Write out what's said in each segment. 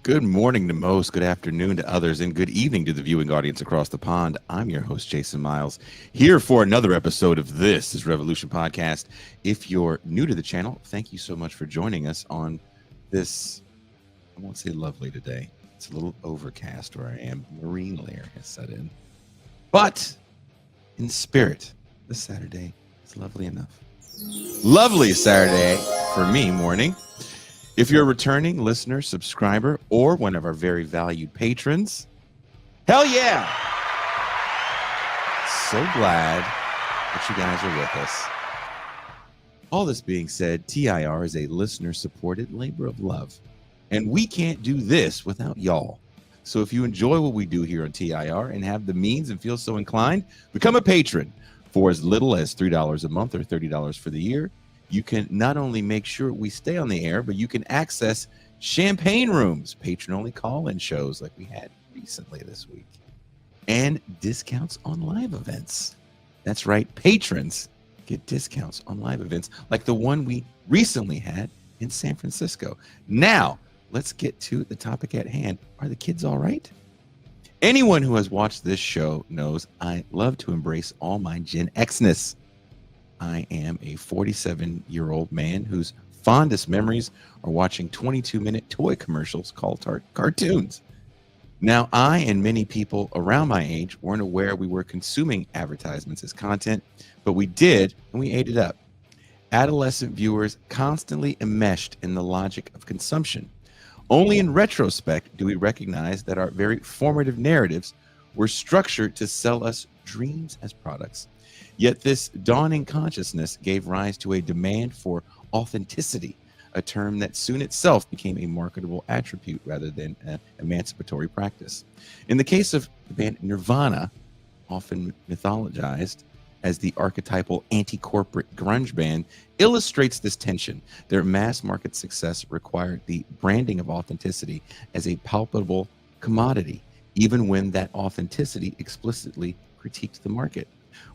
Good morning to most, good afternoon to others, and good evening to the viewing audience across the pond. I'm your host, Jason Miles, here for another episode of This is Revolution Podcast. If you're new to the channel, thank you so much for joining us on this, I won't say lovely today. It's a little overcast where I am. Marine layer has set in. But in spirit, this Saturday is lovely enough. Lovely Saturday for me morning. If you're a returning listener, subscriber, or one of our very valued patrons, hell yeah! So glad that you guys are with us. All this being said, TIR is a listener-supported labor of love, and we can't do this without y'all. So if you enjoy what we do here on TIR and have the means and feel so inclined, become a patron for as little as $3 a month or $30 for the year. You can not only make sure we stay on the air, but you can access champagne rooms, patron-only call-in shows like we had recently this week, and discounts on live events. That's right, patrons get discounts on live events like the one we recently had in San Francisco. Now, let's get to the topic at hand. Are the kids all right? Anyone who has watched this show knows I love to embrace all my Gen X-ness. I am a 47-year-old man whose fondest memories are watching 22-minute toy commercials called cartoons. Now, I and many people around my age weren't aware we were consuming advertisements as content, but we did, and we ate it up. Adolescent viewers constantly enmeshed in the logic of consumption. Only in retrospect do we recognize that our very formative narratives were structured to sell us dreams as products. Yet this dawning consciousness gave rise to a demand for authenticity, a term that soon itself became a marketable attribute rather than an emancipatory practice. In the case of the band Nirvana, often mythologized as the archetypal anti-corporate grunge band, illustrates this tension. Their mass market success required the branding of authenticity as a palpable commodity, even when that authenticity explicitly critiqued the market.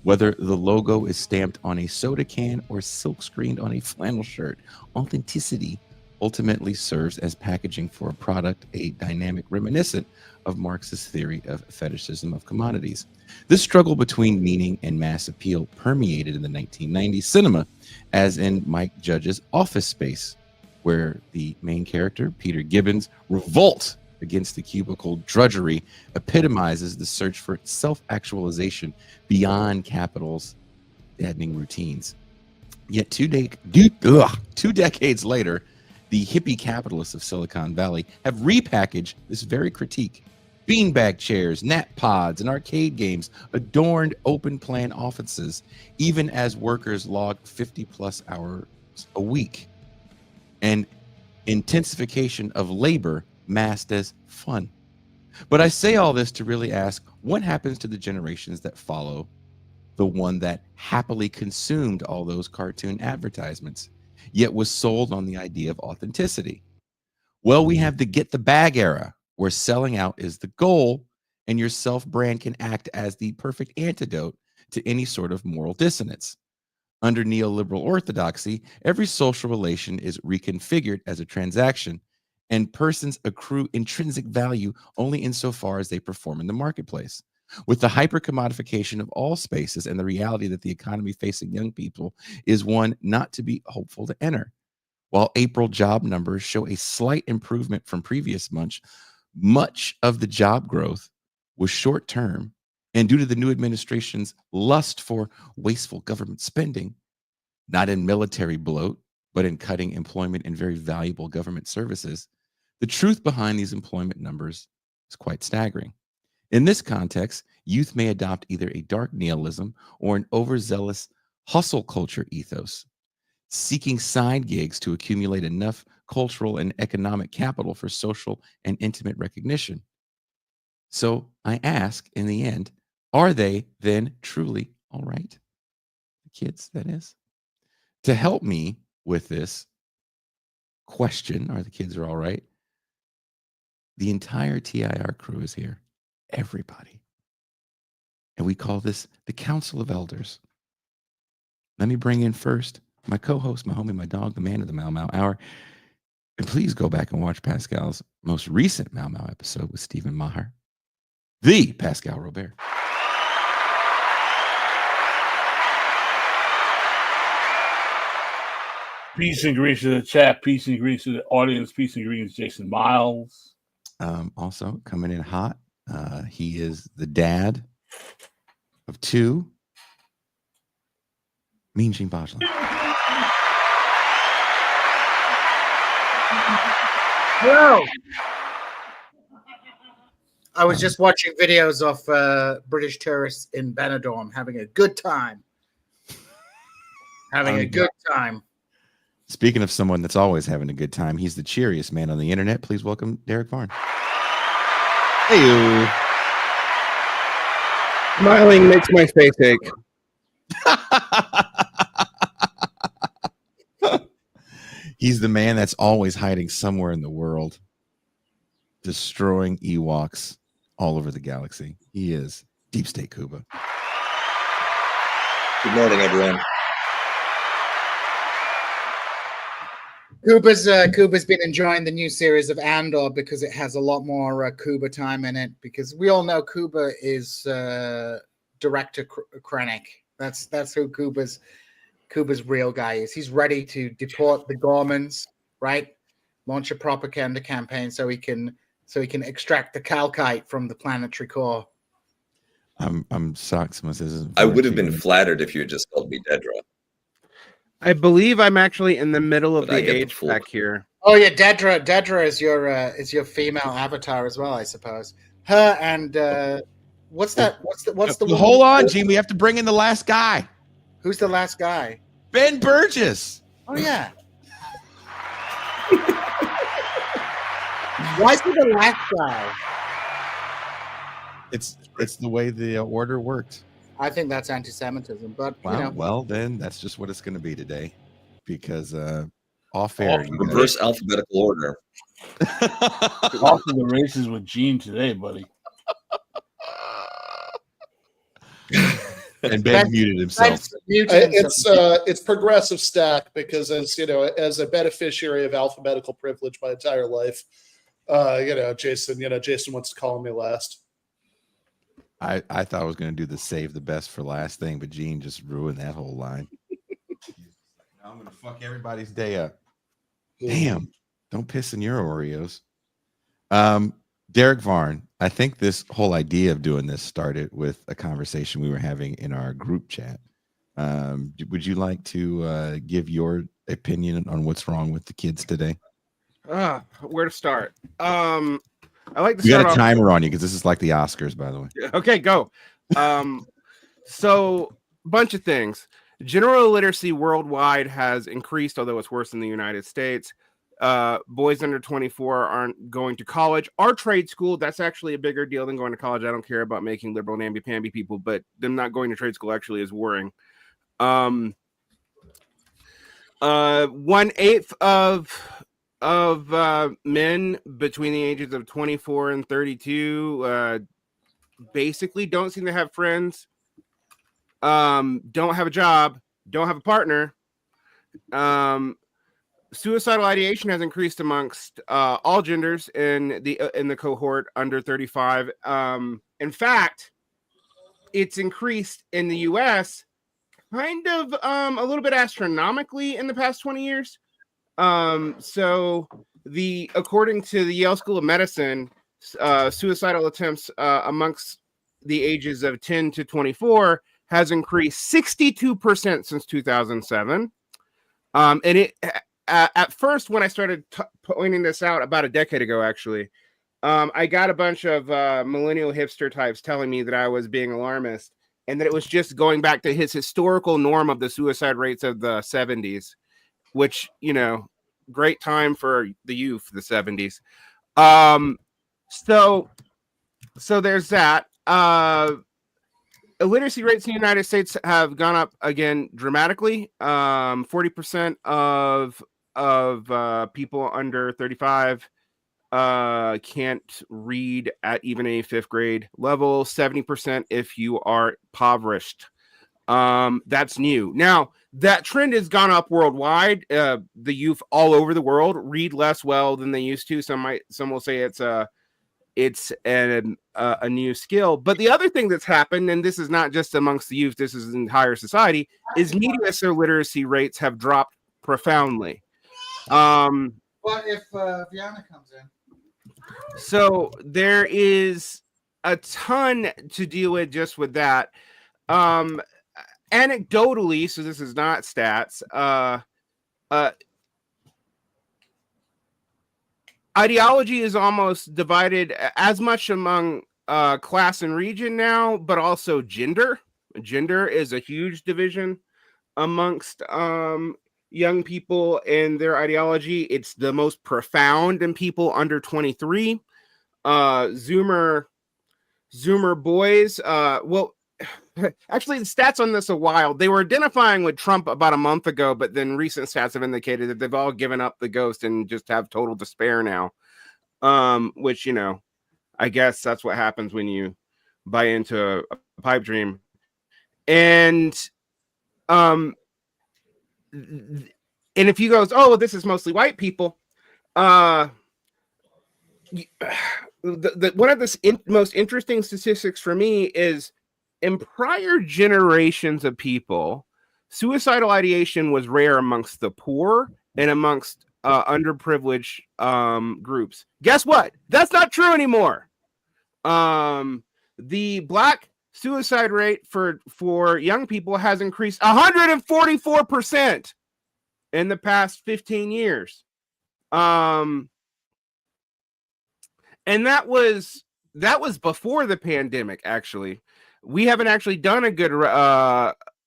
Whether the logo is stamped on a soda can or silk-screened on a flannel shirt, authenticity ultimately serves as packaging for a product, a dynamic reminiscent of Marx's theory of fetishism of commodities. This struggle between meaning and mass appeal permeated in the 1990s cinema, as in Mike Judge's Office Space, where the main character, Peter Gibbons, revolts against the cubicle drudgery, epitomizes the search for self-actualization beyond capital's deadening routines. Yet 2 decades later, the hippie capitalists of Silicon Valley have repackaged this very critique. Beanbag chairs, nap pods, and arcade games adorned open-plan offices, even as workers logged 50-plus hours a week. And intensification of labor masked as fun. But I say all this to really ask, what happens to the generations that follow the one that happily consumed all those cartoon advertisements, yet was sold on the idea of authenticity? Well, we have the get the bag era, where selling out is the goal, and your self-brand can act as the perfect antidote to any sort of moral dissonance. Under neoliberal orthodoxy, every social relation is reconfigured as a transaction, and persons accrue intrinsic value only insofar as they perform in the marketplace. With the hyper-commodification of all spaces and the reality that the economy facing young people is one not to be hopeful to enter. While April job numbers show a slight improvement from previous months, much of the job growth was short-term, and due to the new administration's lust for wasteful government spending, not in military bloat, but in cutting employment in very valuable government services, the truth behind these employment numbers is quite staggering. In this context, youth may adopt either a dark nihilism or an overzealous hustle culture ethos, seeking side gigs to accumulate enough cultural and economic capital for social and intimate recognition. So I ask, in the end, are they then truly all right? The kids, that is. To help me with this question, are the kids all right? The entire TIR crew is here. Everybody. And we call this the Council of Elders. Let me bring in first my co-host, my homie, my dog, the man of the Mau Mau Hour. And please go back and watch Pascal's most recent Mau Mau episode with Stephen Maher, the Pascal Robert. Peace and greetings to the chat. Peace and greetings to the audience. Peace and greetings, Jason Miles. Also coming in hot, he is the dad of 2. Mean Gene Bajlan. Hello. I was just watching videos of British tourists in Benidorm having a good time. Having a good time. Speaking of someone that's always having a good time, he's the cheeriest man on the internet. Please welcome Derek Varn. Hey, smiling makes my face ache. He's the man that's always hiding somewhere in the world, destroying Ewoks all over the galaxy. He is Deep State Kuba. Good morning, everyone. Kuba's been enjoying the new series of Andor because it has a lot more Kuba time in it. Because we all know Kuba is director Krennic. That's who Kuba's real guy is. He's ready to deport the Gormans, right? Launch a propaganda campaign so he can extract the calcite from the planetary core. I'm shocked someone says I would have been flattered if you had just called me Dedra. I believe I'm actually in the middle of But I the get the age full- back here. Oh yeah, Dedra is your female avatar as well, I suppose. Her and what's the woman? Hold on, Gene. We have to bring in the last guy. Who's the last guy? Ben Burgess. Oh yeah. Why is he the last guy? It's the way the order worked. I think that's anti-Semitism, but Wow. you know. Well, then that's just what it's going to be today, because off air, you Reverse alphabetical order. Off to the races with Gene today, buddy. and Ben muted himself. It's progressive stack because as a beneficiary of alphabetical privilege my entire life, Jason wants to call me last. I thought I was going to do the save the best for last thing, but Gene just ruined that whole line. I'm going to fuck everybody's day up. Damn. Don't piss in your Oreos. Derek Varn, I think this whole idea of doing this started with a conversation we were having in our group chat. Would you like to give your opinion on what's wrong with the kids today? Where to start? I like to You start got a off. timer on you because this is like the Oscars, by the way. Okay, go. So bunch of things. General illiteracy worldwide has increased, although it's worse in the United States. Boys under 24 aren't going to college. Our trade school, that's actually a bigger deal than going to college. I don't care about making liberal namby-pamby people, but them not going to trade school actually is worrying. 1/8 of men between the ages of 24 and 32 basically don't seem to have friends, don't have a job, don't have a partner. Suicidal ideation has increased amongst all genders in the cohort under 35. In fact, it's increased in the US kind of a little bit astronomically in the past 20 years. So according to the Yale School of Medicine, suicidal attempts amongst the ages of 10 to 24 has increased 62% since 2007. And it at first, when I started pointing this out about a decade ago, actually, I got a bunch of millennial hipster types telling me that I was being alarmist and that it was just going back to his historical norm of the suicide rates of the 70s, which, great time for the youth, the 70s. So there's that. Illiteracy rates in the United States have gone up again dramatically. 40% of people under 35 can't read at even a 5th grade level. 70% if you are impoverished. That's new. Now, that trend has gone up worldwide. The youth all over the world read less well than they used to. Some will say it's a new skill. But the other thing that's happened, and this is not just amongst the youth, this is entire society, is media literacy rates have dropped profoundly. But if Viana comes in, so there is a ton to deal with just with that. Anecdotally, so this is not stats. Ideology is almost divided as much among class and region now, but also gender. Gender is a huge division amongst young people and their ideology. It's the most profound in people under 23. Zoomer boys. Well, actually, the stats on this are wild. They were identifying with Trump about a month ago, but then recent stats have indicated that they've all given up the ghost and just have total despair now. Which, you know, I guess that's what happens when you buy into a pipe dream. And if you go, oh, well, this is mostly white people. One of the most interesting statistics for me is in prior generations of people, suicidal ideation was rare amongst the poor and amongst underprivileged groups. Guess what? That's not true anymore. The Black suicide rate for young people has increased 144% in the past 15 years. And that was before the pandemic. Actually, we haven't actually done a good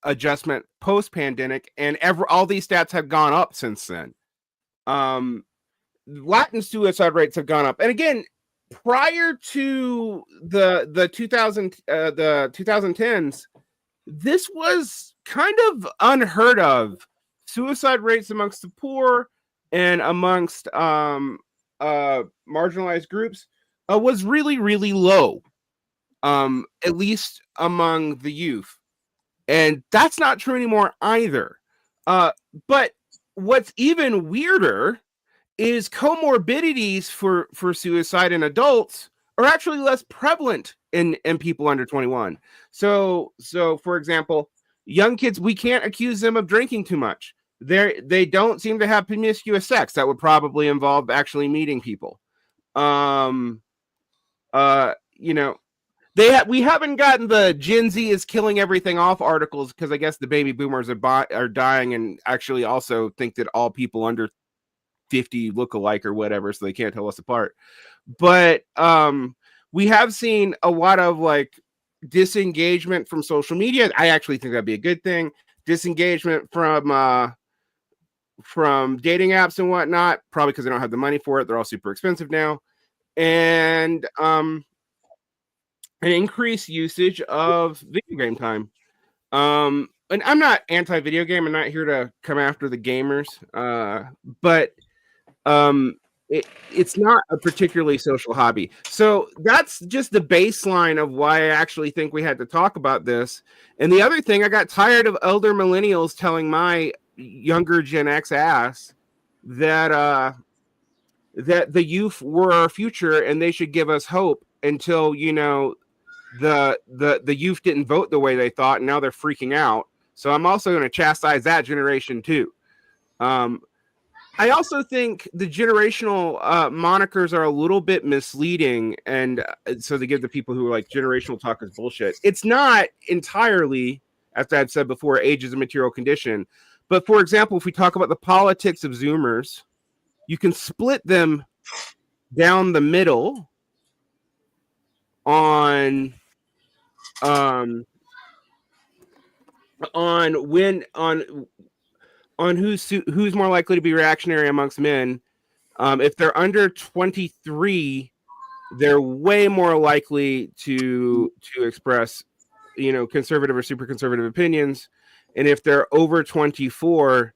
adjustment post-pandemic, and all these stats have gone up since then. Latin suicide rates have gone up, and again, prior to the 2010s, this was kind of unheard of. Suicide rates amongst the poor and amongst marginalized groups was really, really low, at least among the youth. And that's not true anymore either. But what's even weirder is comorbidities for suicide in adults are actually less prevalent in people under 21. So for example, young kids, we can't accuse them of drinking too much. They don't seem to have promiscuous sex. That would probably involve actually meeting people. You know, we haven't gotten the Gen Z is killing everything off articles, because I guess the baby boomers are dying and actually also think that all people under 50 look alike or whatever, so they can't tell us apart. But we have seen a lot of like disengagement from social media. I actually think that'd be a good thing. Disengagement from dating apps and whatnot, probably because they don't have the money for it. They're all super expensive now. And an increased usage of video game time. And I'm not anti-video game. I'm not here to come after the gamers. But it's not a particularly social hobby. So that's just the baseline of why I actually think we had to talk about this. And the other thing, I got tired of elder millennials telling my younger Gen X ass that the youth were our future and they should give us hope, until, you know, the youth didn't vote the way they thought, and now they're freaking out. So I'm also going to chastise that generation too. I also think the generational monikers are a little bit misleading, and so they give the people who are like generational talk is bullshit. It's not entirely, as I've said before, age is a material condition. But for example, if we talk about the politics of Zoomers, you can split them down the middle on who's more likely to be reactionary amongst men. If they're under 23, they're way more likely to express, you know, conservative or super conservative opinions. And if they're over 24,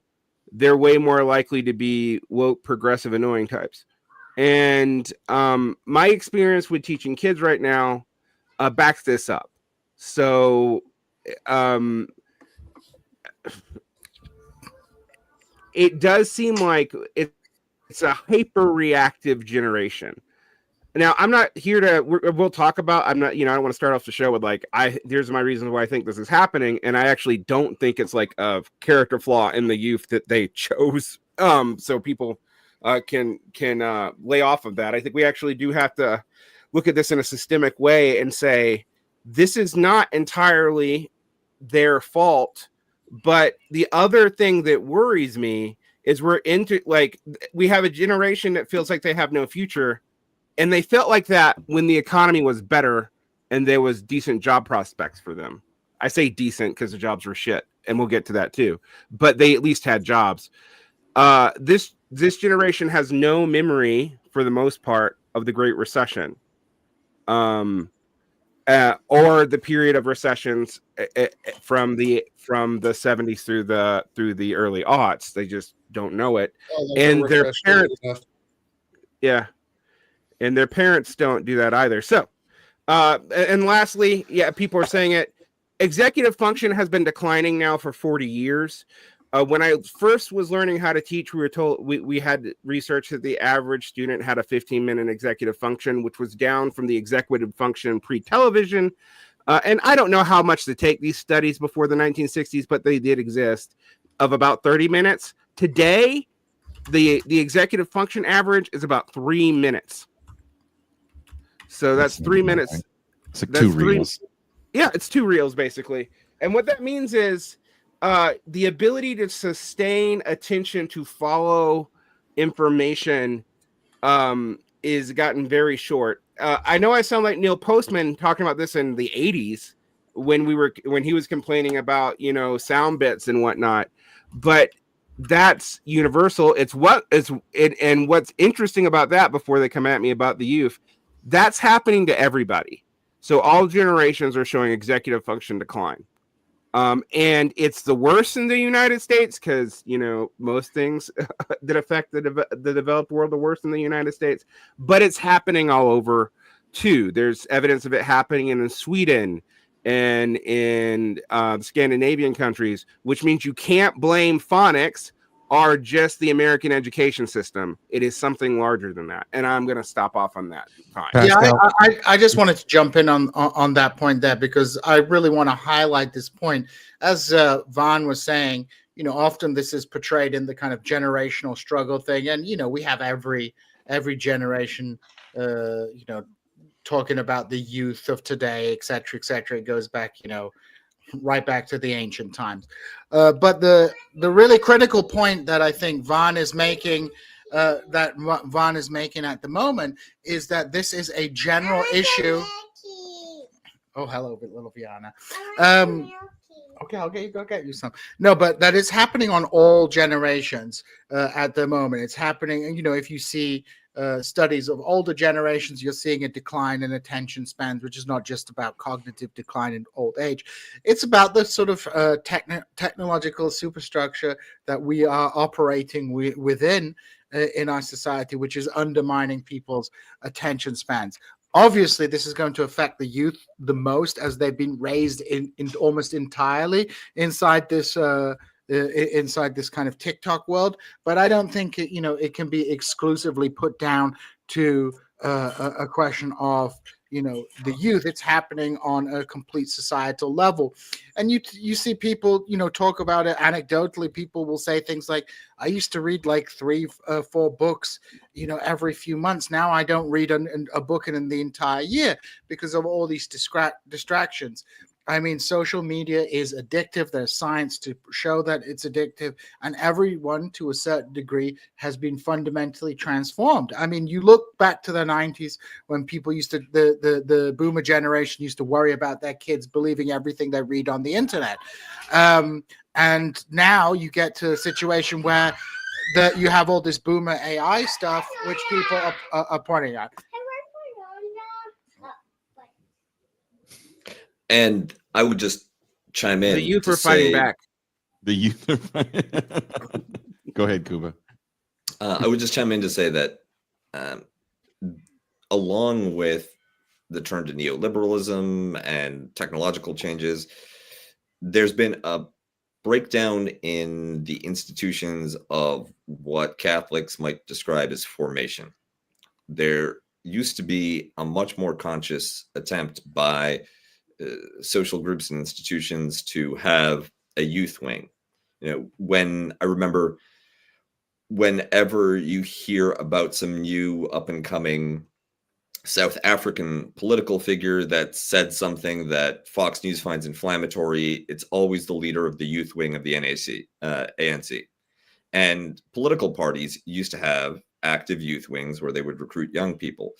they're way more likely to be woke, progressive, annoying types. And my experience with teaching kids right now backs this up. So it does seem like it's a hyper-reactive generation. Now, I'm not here to. We'll talk about. I'm not. I don't want to start off the show with like, Here's my reasons why I think this is happening, and I actually don't think it's like a character flaw in the youth that they chose. So people can lay off of that. I think we actually do have to look at this in a systemic way and say this is not entirely their fault. But the other thing that worries me is we have a generation that feels like they have no future. And they felt like that when the economy was better and there was decent job prospects for them. I say decent because the jobs were shit, and we'll get to that too. But they at least had jobs. This generation has no memory, for the most part, of the Great Recession, or the period of recessions from the 70s through the early aughts. They just don't know it, and their parents, yeah. And their parents don't do that either. So, and lastly, people are saying it. Executive function has been declining now for 40 years. When I first was learning how to teach, we were told we had research that the average student had a 15-minute executive function, which was down from the executive function pre-television. And I don't know how much to take these studies before the 1960s, but they did exist, of about 30 minutes. Today, the executive function average is about 3 minutes. So that's 3 minutes. It's like 2 reels. Yeah, it's 2 reels basically. And what that means is the ability to sustain attention to follow information is gotten very short. I know I sound like Neil Postman talking about this in the 80s when he was complaining about, sound bits and whatnot, but that's universal. And what's interesting about that, before they come at me about the youth, that's happening to everybody. So all generations are showing executive function decline. And it's the worst in the United States because, most things that affect the developed world are worse in the United States, but it's happening all over too. There's evidence of it happening in Sweden and in Scandinavian countries, which means you can't blame phonics or just the American education system. It is something larger than that. And I'm going to stop off on that time. Yeah, I just wanted to jump in on that point there, because I really want to highlight this point. As Vaughn was saying, often this is portrayed in the kind of generational struggle thing. And, we have every generation, talking about the youth of today, et cetera, et cetera. It goes back, right back to the ancient times. But the really critical point that I think Vaughn is making, at the moment, is that this is a general issue. Oh, hello, little Viana. Okay, I'll get you some. No, but that is happening on all generations at the moment. It's happening, and if you see studies of older generations, you're seeing a decline in attention spans, which is not just about cognitive decline in old age. It's about the sort of technological superstructure that we are operating within in our society, which is undermining people's attention spans. Obviously, this is going to affect the youth the most, as they've been raised in almost entirely inside this kind of TikTok world. But I don't think it can be exclusively put down to a question of the youth. It's happening on a complete societal level, and you see people talk about it anecdotally. People will say things like, I used to read like 3-4 books every few months. Now I don't read a book in the entire year because of all these distractions. I mean, social media is addictive. There's science to show that it's addictive, and everyone to a certain degree has been fundamentally transformed. I mean, you look back to the 90s when people the boomer generation used to worry about their kids believing everything they read on the internet. And now you get to a situation where you have all this boomer AI stuff, which people are pointing at. And I would just chime in. The youth are fighting back. The youth are Go ahead, Kuba. I would just chime in to say that along with the turn to neoliberalism and technological changes, there's been a breakdown in the institutions of what Catholics might describe as formation. There used to be a much more conscious attempt by social groups and institutions to have a youth wing. When I remember, whenever you hear about some new up and coming South African political figure that said something that Fox News finds inflammatory, it's always the leader of the youth wing of the ANC. And political parties used to have active youth wings where they would recruit young people.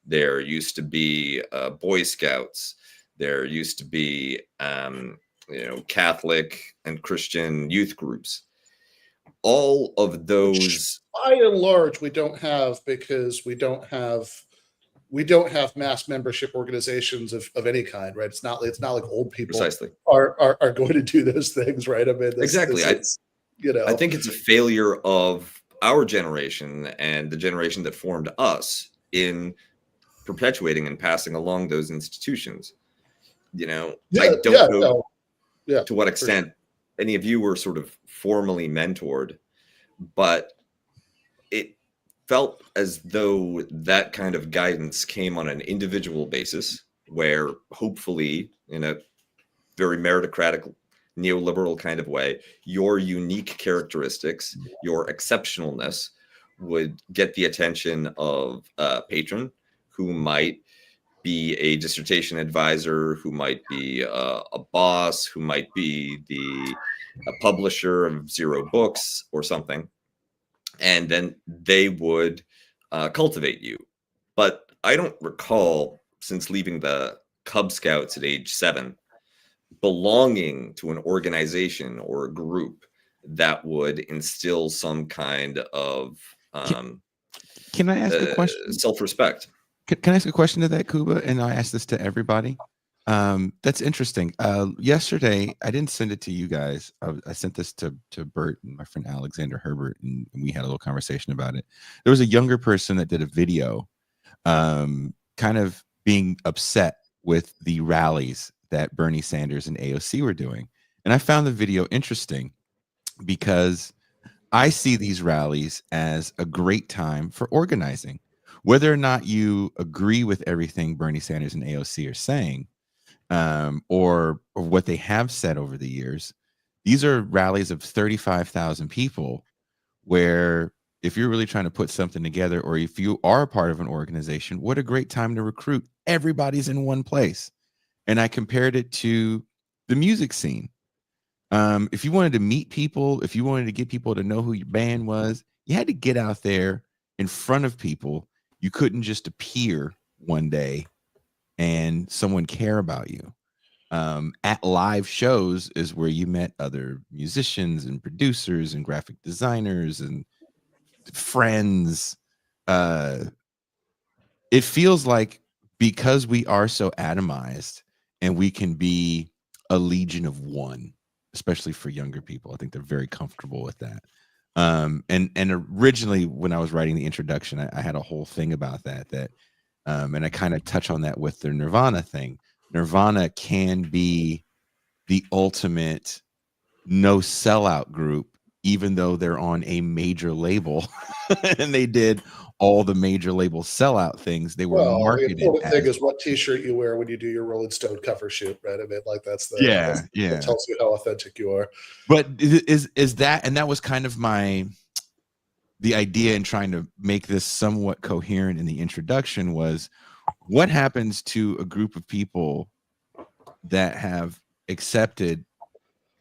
There used to be Boy Scouts. There used to be, Catholic and Christian youth groups. All of those, by and large, we don't have, because we don't have mass membership organizations of any kind, right? It's not like old people precisely are going to do those things, right? I mean, exactly. I think it's a failure of our generation and the generation that formed us in perpetuating and passing along those institutions. I don't know to what extent any of you were sort of formally mentored, but it felt as though that kind of guidance came on an individual basis, where hopefully, in a very meritocratic, neoliberal kind of way, your unique characteristics, your exceptionalness would get the attention of a patron who might be a dissertation advisor, who might be a boss, who might be a publisher of Zero Books or something. And then they would cultivate you. But I don't recall, since leaving the Cub Scouts at age 7, belonging to an organization or a group that would instill some kind of can I ask a question? Self-respect. Can I ask a question to that, Kuba? And I ask this to everybody. That's interesting. Yesterday, I didn't send it to you guys. I sent this to Bert and my friend Alexander Herbert, and we had a little conversation about it. There was a younger person that did a video kind of being upset with the rallies that Bernie Sanders and AOC were doing. And I found the video interesting because I see these rallies as a great time for organizing. Whether or not you agree with everything Bernie Sanders and AOC are saying, or what they have said over the years, these are rallies of 35,000 people where if you're really trying to put something together, or if you are a part of an organization, what a great time to recruit. Everybody's in one place. And I compared it to the music scene. If you wanted to meet people, if you wanted to get people to know who your band was, you had to get out there in front of people. You couldn't just appear one day and someone care about you. At live shows is where you met other musicians and producers and graphic designers and friends. It feels like, because we are so atomized and we can be a legion of one, especially for younger people, I think they're very comfortable with that. And originally, when I was writing the introduction, I had a whole thing about that, and I kind of touch on that with the Nirvana thing. Nirvana can be the ultimate no sellout group, even though they're on a major label and they did all the major label sellout things. They were marketed. The important thing is what T-shirt you wear when you do your Rolling Stone cover shoot, right? I mean, like that's yeah. That tells you how authentic you are. But is that, and that was kind of the idea in trying to make this somewhat coherent in the introduction, was what happens to a group of people that have accepted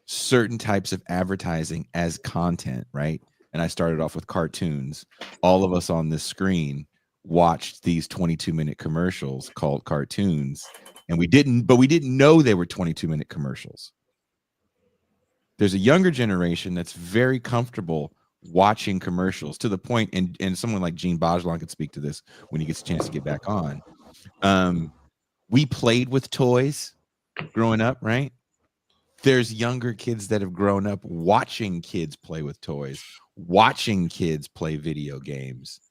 certain types of advertising as content, right? And I started off with cartoons. All of us on this screen watched these 22-minute commercials called cartoons, and we didn't know they were 22-minute commercials. There's a younger generation that's very comfortable watching commercials, to the point, and someone like Gene Bajlan could speak to this when he gets a chance to get back on. We played with toys growing up, right? There's younger kids that have grown up watching kids play with toys, watching kids play video games.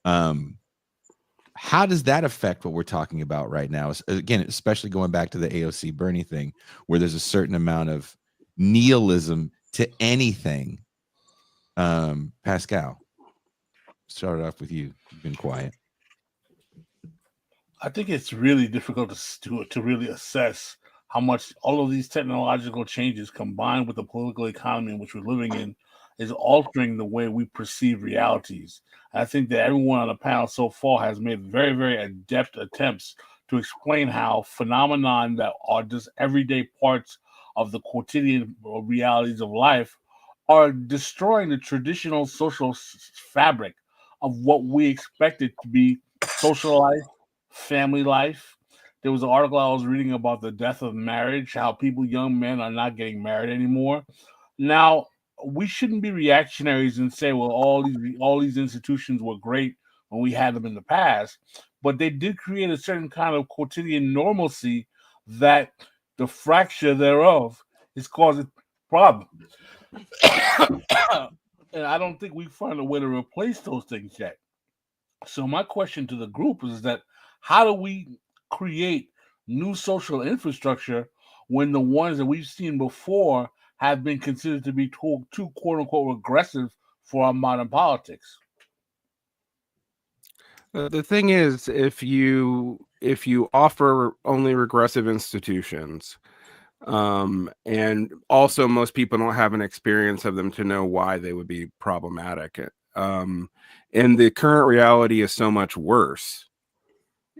How does that affect what we're talking about right now? Again, especially going back to the AOC Bernie thing, where there's a certain amount of nihilism to anything. Pascal, start off with you. You've been quiet. I think it's really difficult to really assess how much all of these technological changes combined with the political economy in which we're living in is altering the way we perceive realities. And I think that everyone on the panel so far has made very, very adept attempts to explain how phenomenon that are just everyday parts of the quotidian realities of life are destroying the traditional social fabric of what we expected to be social life, family life. There was an article I was reading about the death of marriage, how young men are not getting married anymore. Now, we shouldn't be reactionaries and say, well, all these institutions were great when we had them in the past, but they did create a certain kind of quotidian normalcy that the fracture thereof is causing problems. And I don't think we find a way to replace those things yet. So my question to the group is that how do we create new social infrastructure when the ones that we've seen before have been considered to be too quote unquote regressive for our modern politics? The thing is, if you offer only regressive institutions, and also most people don't have an experience of them to know why they would be problematic, and the current reality is so much worse.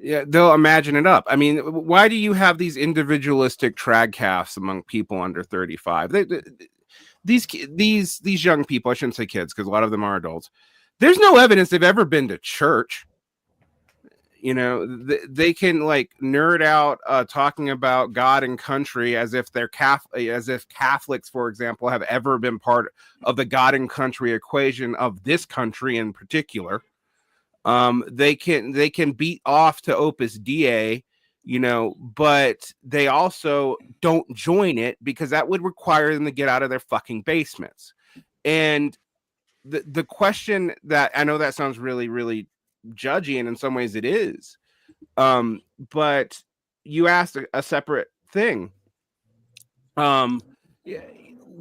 Yeah, they'll imagine it up. I mean, why do you have these individualistic tradcasts among people under 35? These young people, I shouldn't say kids because a lot of them are adults. There's no evidence they've ever been to church. You know, they can like nerd out talking about God and country as if they're as if Catholics, for example, have ever been part of the God and country equation of this country in particular. They can beat off to Opus Dei, you know, but they also don't join it because that would require them to get out of their fucking basements. And the question that I know that sounds really, really judgy, and in some ways it is, but you asked a separate thing.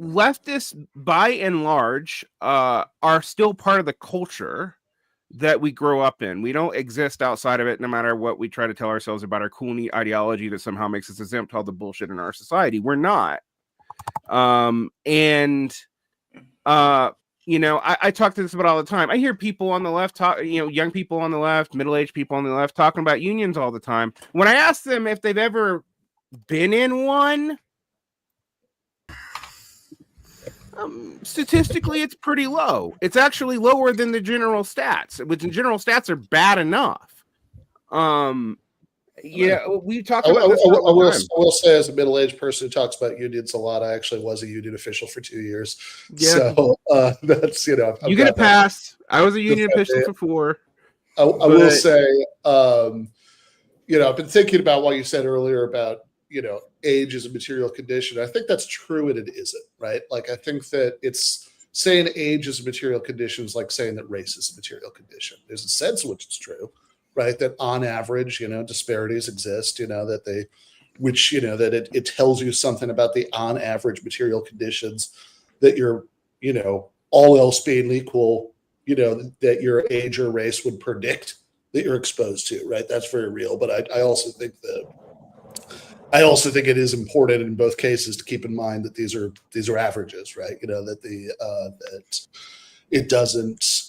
Leftists by and large are still part of the culture that we grow up in. We don't exist outside of it, no matter what we try to tell ourselves about our cool, neat ideology that somehow makes us exempt all the bullshit in our society. We're not. You know, I talk to this about all the time. I hear people on the left talk, you know, young people on the left, middle-aged people on the left talking about unions all the time. When I ask them if they've ever been in one, statistically, it's pretty low. It's actually lower than the general stats, which in general stats are bad enough. Yeah, we talk about this all the time. I will say, as a middle-aged person who talks about unions a lot, I actually was a union official for 2 years. Yeah. So that's, you know, you get a pass. I was a union official for 4. I will say, you know, I've been thinking about what you said earlier about, you know, age is a material condition. I think that's true and it isn't, right? Like, I think that it's saying age is a material condition is like saying that race is a material condition. There's a sense in which it's true, right? That on average, you know, disparities exist, you know, that it tells you something about the on average material conditions that you're, you know, all else being equal, you know, that your age or race would predict that you're exposed to, right? That's very real. But I also think it is important in both cases to keep in mind that these are averages, right? You know, that that it doesn't,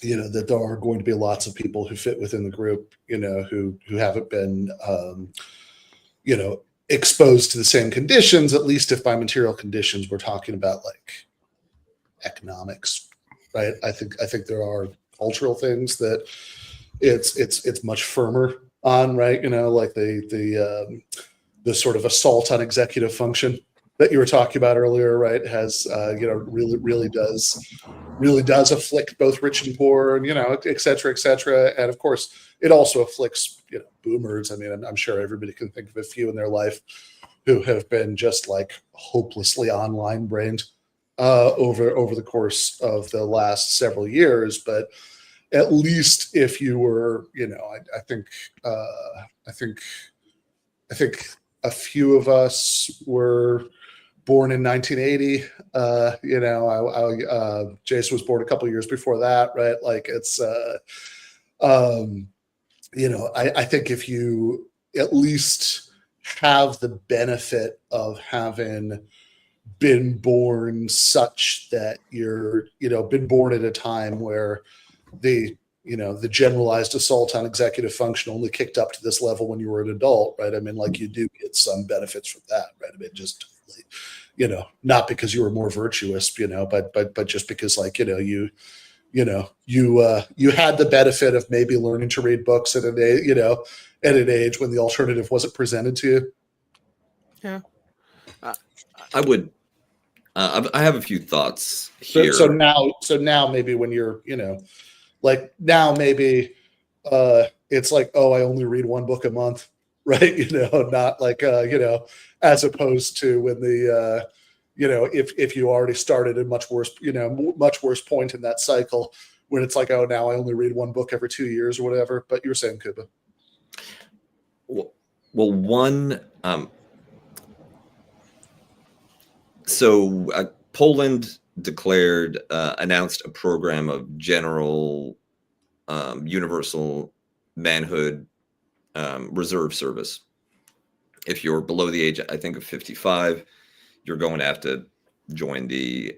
you know, that there are going to be lots of people who fit within the group, you know, who haven't been, you know, exposed to the same conditions, at least if by material conditions we're talking about like economics, right? I think there are cultural things that it's much firmer on, right? You know, like the sort of assault on executive function that you were talking about earlier, right? Has you know, really does afflict both rich and poor, and, you know, et cetera, et cetera. And of course, it also afflicts, you know, boomers. I mean, I'm sure everybody can think of a few in their life who have been just like hopelessly online brained over the course of the last several years. But at least if you were, you know, I think a few of us were born in 1980. Jason was born a couple of years before that, right? Like it's, I think if you at least have the benefit of having been born such that you're, been born at a time where the generalized assault on executive function only kicked up to this level when you were an adult, right? I mean, like you do get some benefits from that, right? I mean, just, not because you were more virtuous, but just because like, you had the benefit of maybe learning to read books at an age, at an age when the alternative wasn't presented to you. Yeah. I would. I have a few thoughts here. So now maybe when you're, like now maybe it's like, oh, I only read one book a month, right? Not like as opposed to when the if you already started a much worse point in that cycle when it's like, oh, now I only read one book every 2 years or whatever. But you were saying, Kuba. Well, one. So Poland announced a program of general universal manhood reserve service. If you're below the age, I think, of 55, you're going to have to join the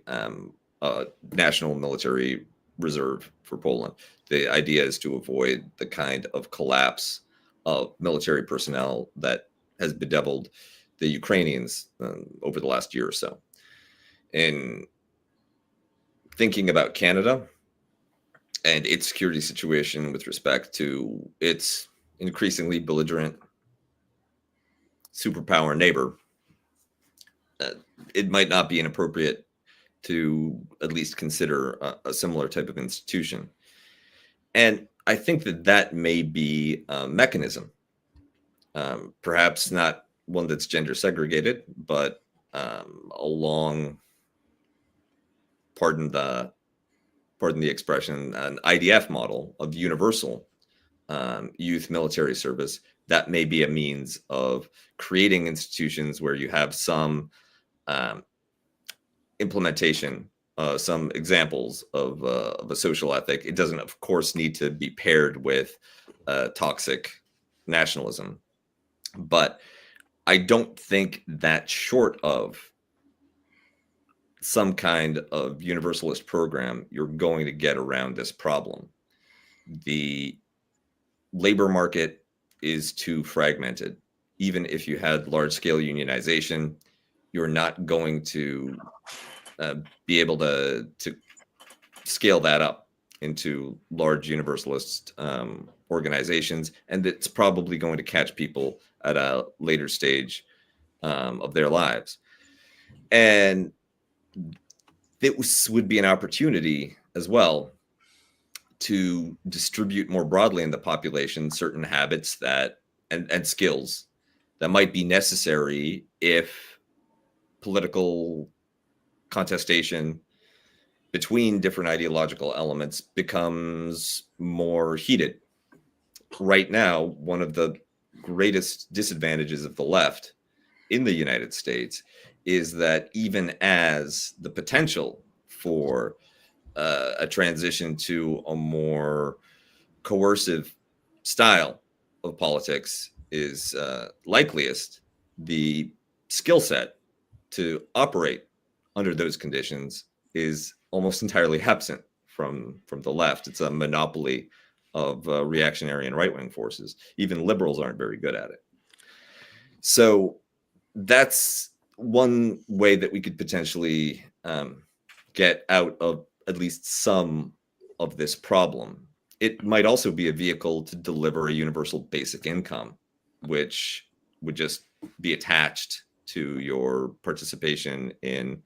National Military Reserve for Poland. The idea is to avoid the kind of collapse of military personnel that has bedeviled the Ukrainians over the last year or so. In thinking about Canada and its security situation with respect to its increasingly belligerent superpower neighbor, it might not be inappropriate to at least consider a similar type of institution. And I think that may be a mechanism, perhaps not one that's gender segregated, but along, pardon the expression, an IDF model of universal youth military service. That may be a means of creating institutions where you have some implementation, some examples of a social ethic. It doesn't, of course, need to be paired with toxic nationalism. But I don't think that short of some kind of universalist program, you're going to get around this problem. The labor market is too fragmented. Even if you had large-scale unionization, you're not going to be able to scale that up into large universalist organizations, and it's probably going to catch people at a later stage of their lives. And this would be an opportunity as well to distribute more broadly in the population certain habits that and skills that might be necessary if political contestation between different ideological elements becomes more heated. Right now, one of the greatest disadvantages of the left in the United States is that even as the potential for a transition to a more coercive style of politics is likeliest, the skill set to operate under those conditions is almost entirely absent from the left. It's a monopoly of reactionary and right-wing forces. Even liberals aren't very good at it. So that's one way that we could potentially get out of at least some of this problem. It might also be a vehicle to deliver a universal basic income, which would just be attached to your participation in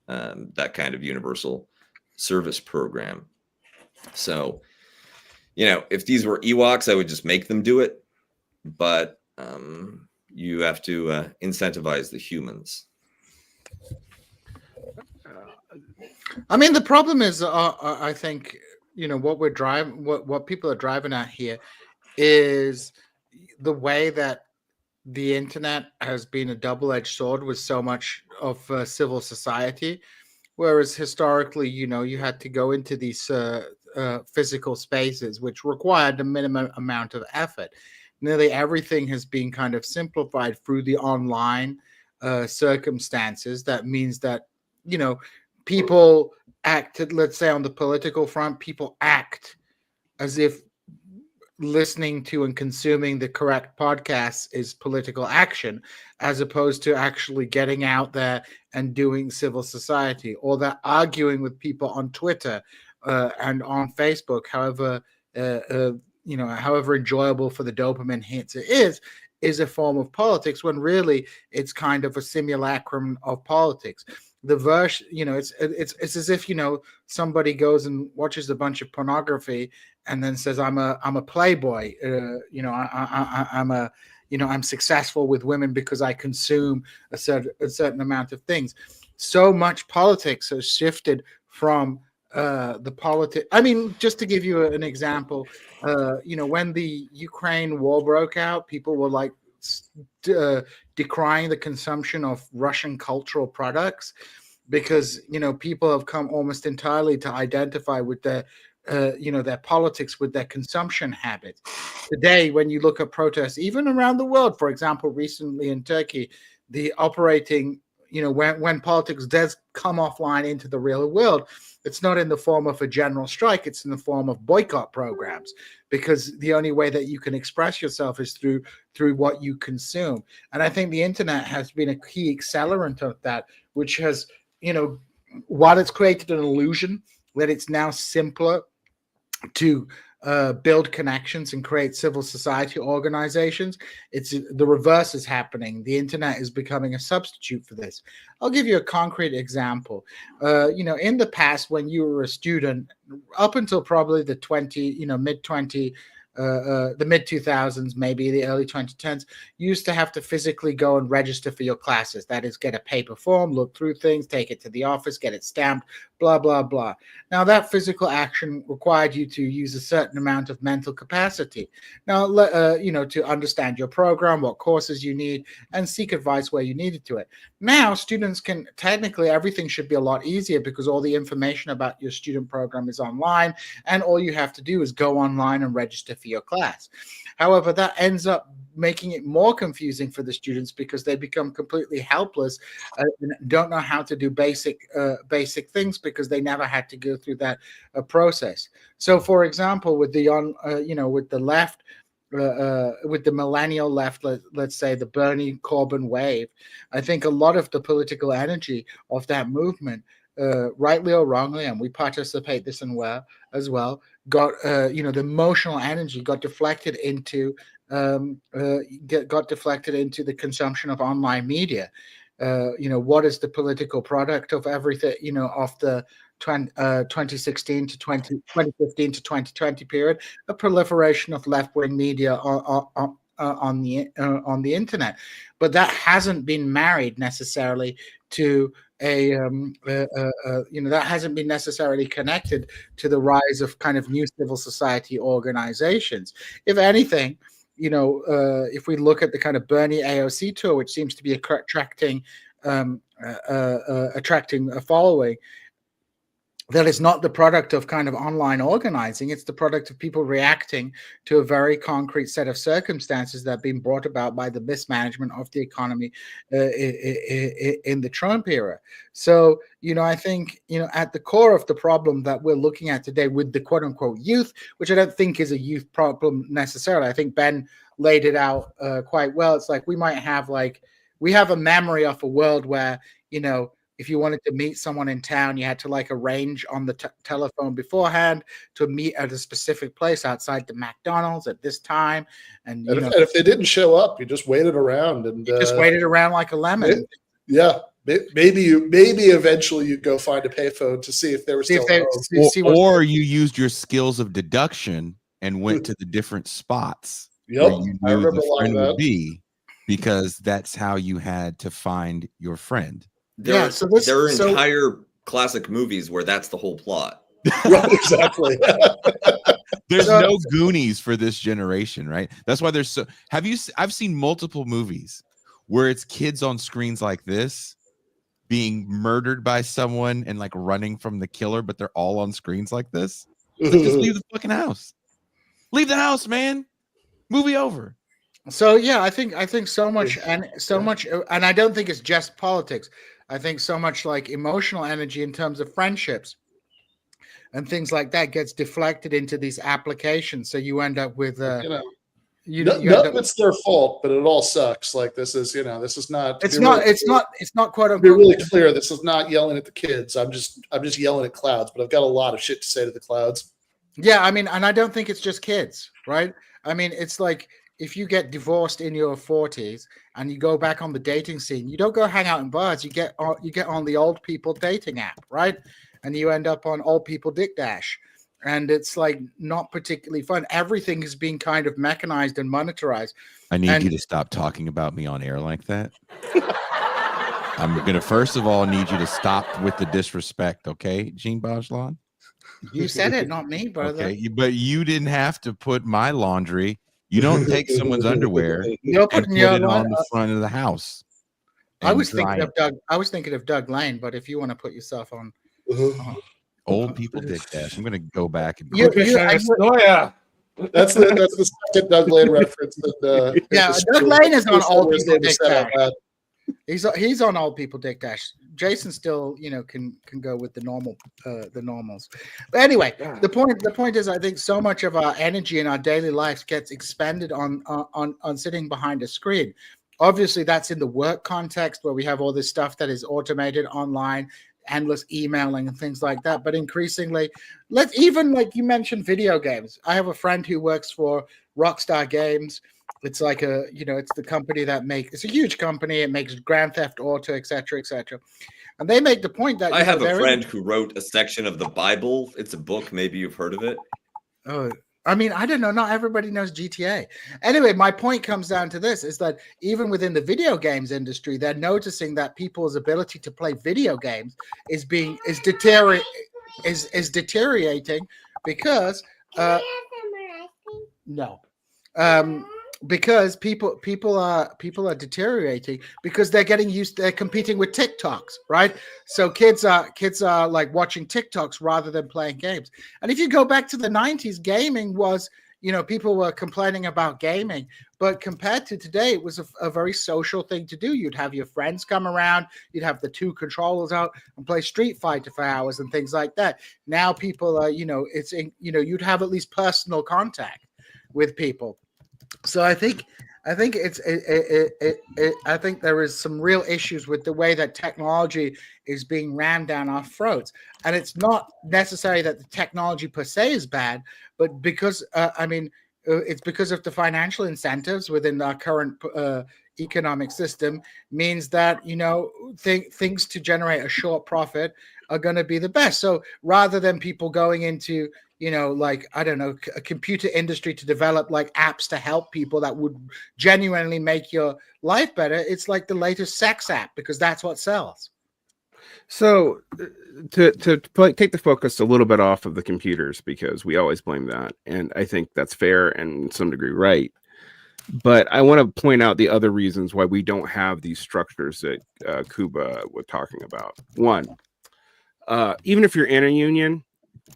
that kind of universal service program. So, if these were Ewoks, I would just make them do it. But you have to incentivize the humans. I mean, the problem is, I think, what people are driving at here is the way that the internet has been a double-edged sword with so much of civil society, whereas historically, you had to go into these physical spaces, which required a minimum amount of effort. Nearly everything has been kind of simplified through the online circumstances. That means that, people acted, let's say on the political front, people act as if listening to and consuming the correct podcasts is political action, as opposed to actually getting out there and doing civil society, or that arguing with people on Twitter and on Facebook, however however enjoyable for the dopamine hits it is a form of politics, when really it's kind of a simulacrum of politics. The verse, it's as if somebody goes and watches a bunch of pornography and then says, I'm a playboy, I'm successful with women because I consume a certain amount of things. So much politics has shifted from the politics. I mean, just to give you an example, when the Ukraine war broke out, people were like decrying the consumption of Russian cultural products, because people have come almost entirely to identify with their politics with their consumption habits. Today, when you look at protests, even around the world, for example, recently in Turkey, the operating, when politics does come offline into the real world, it's not in the form of a general strike, it's in the form of boycott programs, because the only way that you can express yourself is through what you consume. And I think the internet has been a key accelerant of that, which has, while it's created an illusion that it's now simpler to build connections and create civil society organizations, it's the reverse is happening. The internet is becoming a substitute for this. I'll give you a concrete example. In the past, when you were a student, up until probably the mid 2000s, maybe the early 2010s, you used to have to physically go and register for your classes. That is, get a paper form, look through things, take it to the office, get it stamped, blah, blah, blah. Now, that physical action required you to use a certain amount of mental capacity. Now, to understand your program, what courses you need, and seek advice where you needed to it. Now, students can, technically, everything should be a lot easier because all the information about your student program is online, and all you have to do is go online and register for your class. However, that ends up making it more confusing for the students because they become completely helpless and don't know how to do basic things because they never had to go through that process. So, for example, with the with the left, with the millennial left, let's say the Bernie Corbyn wave, I think a lot of the political energy of that movement, rightly or wrongly, and we participate this in as well, got the emotional energy got deflected into the consumption of online media. What is the political product of everything? Of the 2016 to 2015 to 2020 period, a proliferation of left-wing media on the internet, but that hasn't been married necessarily to that hasn't been necessarily connected to the rise of kind of new civil society organizations. If anything, if we look at the kind of Bernie AOC tour, which seems to be attracting a following, that is not the product of kind of online organizing. It's the product of people reacting to a very concrete set of circumstances that have been brought about by the mismanagement of the economy in the Trump era. So, I think, at the core of the problem that we're looking at today with the quote unquote youth, which I don't think is a youth problem necessarily. I think Ben laid it out quite well. It's like we have a memory of a world where, if you wanted to meet someone in town, you had to arrange on the telephone beforehand to meet at a specific place outside the McDonald's at this time. And if they didn't show up, you just waited around and just waited around like a lemon. Maybe eventually you go find a payphone to see if they were still home. Or you used your skills of deduction and went to the different spots where you I knew remember the friend that. would be, because that's how you had to find your friend. There are entire classic movies where that's the whole plot. Right, exactly. There's no Goonies for this generation, right? That's why there's so. I've seen multiple movies where it's kids on screens like this being murdered by someone and like running from the killer, but they're all on screens like this. It's like, just leave the fucking house. Leave the house, man. Movie over. So yeah, I think so much, and I don't think it's just politics. I think so much like emotional energy in terms of friendships and things like that gets deflected into these applications. So you end up with none end of it's their fault, but it all sucks. Like this is not. It's not quote unquote. Be really clear. This is not yelling at the kids. I'm just yelling at clouds. But I've got a lot of shit to say to the clouds. Yeah, I mean, and I don't think it's just kids, right? I mean, it's like if you get divorced in your 40s and you go back on the dating scene, you don't go hang out in bars. You get on the old people dating app, right? And you end up on old people dick dash. And it's like not particularly fun. Everything is being kind of mechanized and monetized. I need you to stop talking about me on air like that. I'm gonna first of all need you to stop with the disrespect, okay, Jean Bajlan? You said it, not me, brother. Okay, but you didn't have to put my laundry. You don't take someone's underwear You're and putting put your it on the front of the house. I was thinking of Doug. I was thinking of Doug Lane, but if you want to put yourself on old people dick dash, I'm gonna go back and That's the second Doug Lane reference. That, yeah, Doug Lane is on old people dick dash. He's on old people dick dash. Jason still, can go with the normals. But anyway, the point is, I think so much of our energy in our daily lives gets expended on sitting behind a screen. Obviously, that's in the work context where we have all this stuff that is automated online, endless emailing and things like that. But increasingly, even like you mentioned, video games. I have a friend who works for Rockstar Games. It's like it's the company that it's a huge company. It makes Grand Theft Auto, et cetera, et cetera. And they make the point that I have a friend who wrote a section of the Bible. It's a book. Maybe you've heard of it. Oh, I mean, I don't know. Not everybody knows GTA. Anyway, my point comes down to this: is that even within the video games industry, they're noticing that people's ability to play video games is deteriorating because because people are deteriorating because they're getting used. They're competing with TikToks, right? So kids are like watching TikToks rather than playing games. And if you go back to the 90s, gaming was, people were complaining about gaming, but compared to today, it was a very social thing to do. You'd have your friends come around, you'd have the two controllers out and play Street Fighter for hours and things like that. Now people are, you'd have at least personal contact with people. So I think I think I think there is some real issues with the way that technology is being rammed down our throats, and it's not necessary that the technology per se is bad, but because it's because of the financial incentives within our current economic system means that things to generate a short profit are going to be the best. So rather than people going into a computer industry to develop like apps to help people that would genuinely make your life better, it's like the latest sex app because that's what sells. So to take the focus a little bit off of the computers, because we always blame that, and I think that's fair and to some degree right. But I want to point out the other reasons why we don't have these structures that Kuba was talking about. One, even if you're in a union,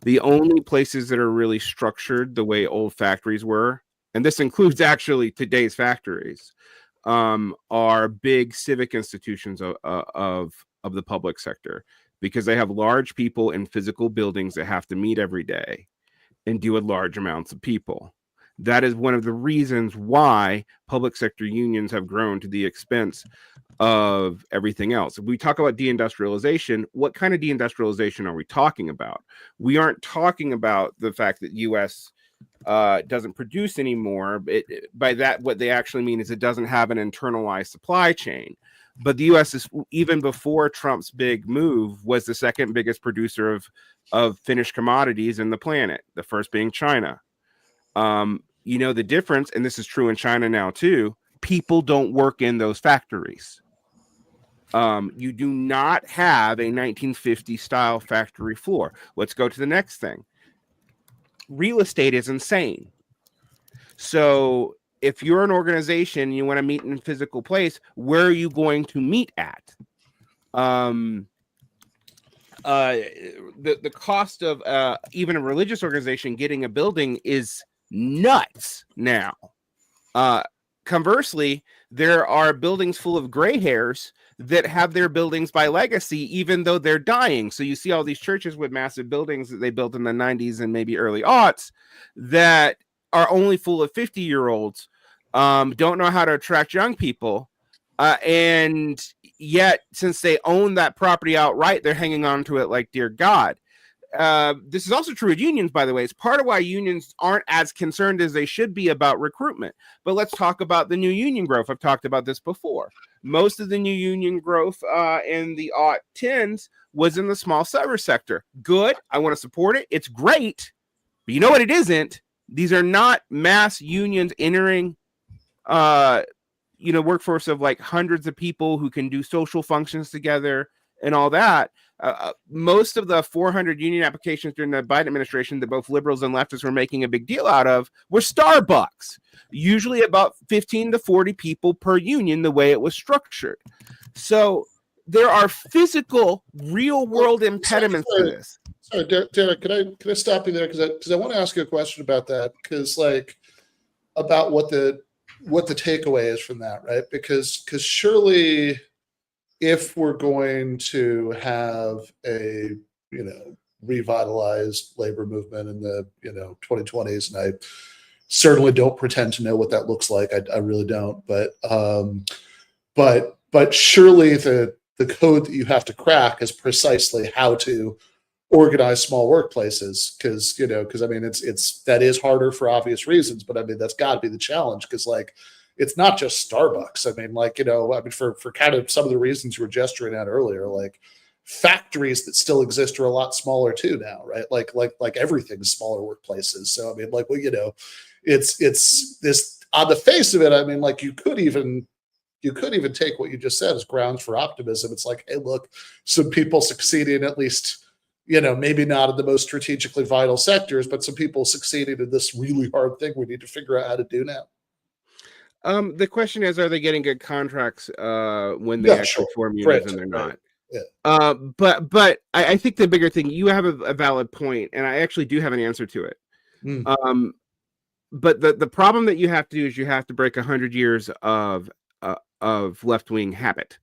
the only places that are really structured the way old factories were, and this includes actually today's factories, are big civic institutions of the public sector, because they have large people in physical buildings that have to meet every day and deal with large amounts of people. That is one of the reasons why public sector unions have grown to the expense of everything else. If we talk about deindustrialization, what kind of deindustrialization are we talking about? We aren't talking about the fact that U.S. Doesn't produce anymore. By that, what they actually mean is it doesn't have an internalized supply chain. But the U.S. is, even before Trump's big move, was the second biggest producer of finished commodities in the planet, the first being China. The difference, and this is true in China now too, people don't work in those factories. You do not have a 1950 style factory floor. Let's go to the next thing. real estate is insane. So if you're an organization, you want to meet in a physical place, where are you going to meet at? The cost of even a religious organization getting a building is nuts now. Conversely, there are buildings full of gray hairs that have their buildings by legacy, even though they're dying. So you see all these churches with massive buildings that they built in the 90s and maybe early aughts that are only full of 50-year-olds, don't know how to attract young people. And yet, since they own that property outright, they're hanging on to it like dear God. This is also true of unions, by the way. It's part of why unions aren't as concerned as they should be about recruitment. But let's talk about the new union growth. I've talked about this before. Most of the new union growth in the aught tens was in the small service sector. Good. I want to support it. It's great. But you know what it isn't? These are not mass unions entering workforce of like hundreds of people who can do social functions together and all that. Most of the 400 union applications during the Biden administration that both liberals and leftists were making a big deal out of were Starbucks, usually about 15 to 40 people per union, the way it was structured. So there are physical, real world impediments to this. Sorry, Derek, can I stop you there? Because I want to ask you a question about that, because about what the takeaway is from that, right? Because surely, if we're going to have a revitalized labor movement in the 2020s, and I certainly don't pretend to know what that looks like. I really don't. But surely the code that you have to crack is precisely how to organize small workplaces, because I mean that is harder for obvious reasons, but I mean that's got to be the challenge, because it's not just Starbucks. I mean, for kind of some of the reasons you were gesturing at earlier, like factories that still exist are a lot smaller too now, right? Like everything's smaller workplaces. So I mean, it's this, on the face of it. I mean, like you could even take what you just said as grounds for optimism. It's like, hey, look, some people succeeding, at least, maybe not in the most strategically vital sectors, but some people succeeding in this really hard thing we need to figure out how to do now. The question is, are they getting good contracts when they actually form unions, and they're not? Yeah. But I think the bigger thing, you have a valid point, and I actually do have an answer to it. But the problem that you have to do is you have to break 100 years of left-wing habit.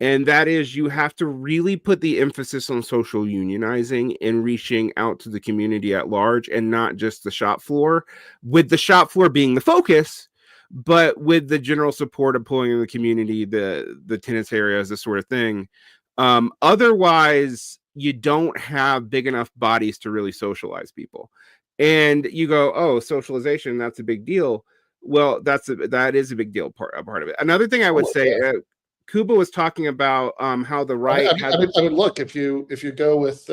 And that is, you have to really put the emphasis on social unionizing and reaching out to the community at large, and not just the shop floor, with the shop floor being the focus, but with the general support of pulling in the community, the tenants areas, this sort of thing. Otherwise, you don't have big enough bodies to really socialize people. And you go, oh, socialization, that's a big deal. Well, that is a big deal, part of it. Another thing I would say, Kuba was talking about how the right. I mean, look, if you go with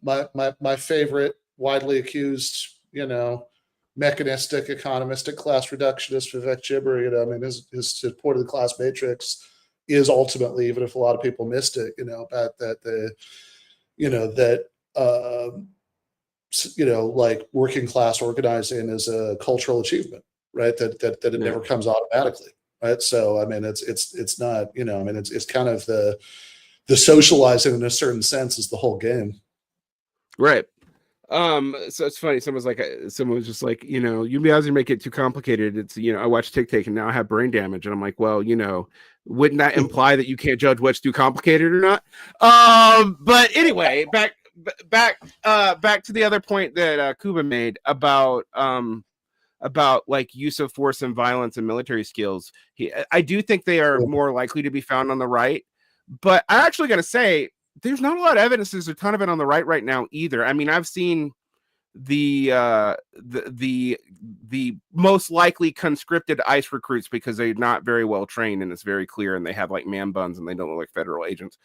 my favorite widely accused mechanistic economistic class reductionist Vivek Chibber, I mean, his support of the class matrix is ultimately, even if a lot of people missed it, about that like working class organizing is a cultural achievement, right? That it never comes automatically, right? So I mean, it's not, I mean, it's kind of the socializing in a certain sense is the whole game, right? So it's funny. Someone was just like, you guys are making it too complicated. It's, I watched TikTok and now I have brain damage, and I'm like, well, wouldn't that imply that you can't judge what's too complicated or not? But anyway, back to the other point that Kuba made about like use of force and violence and military skills. I do think they are more likely to be found on the right, but I actually got to say, there's not a lot of evidence. There's a ton of it on the right now either. I mean, I've seen the most likely conscripted ICE recruits because they're not very well trained, and it's very clear, and they have like man buns and they don't look like federal agents.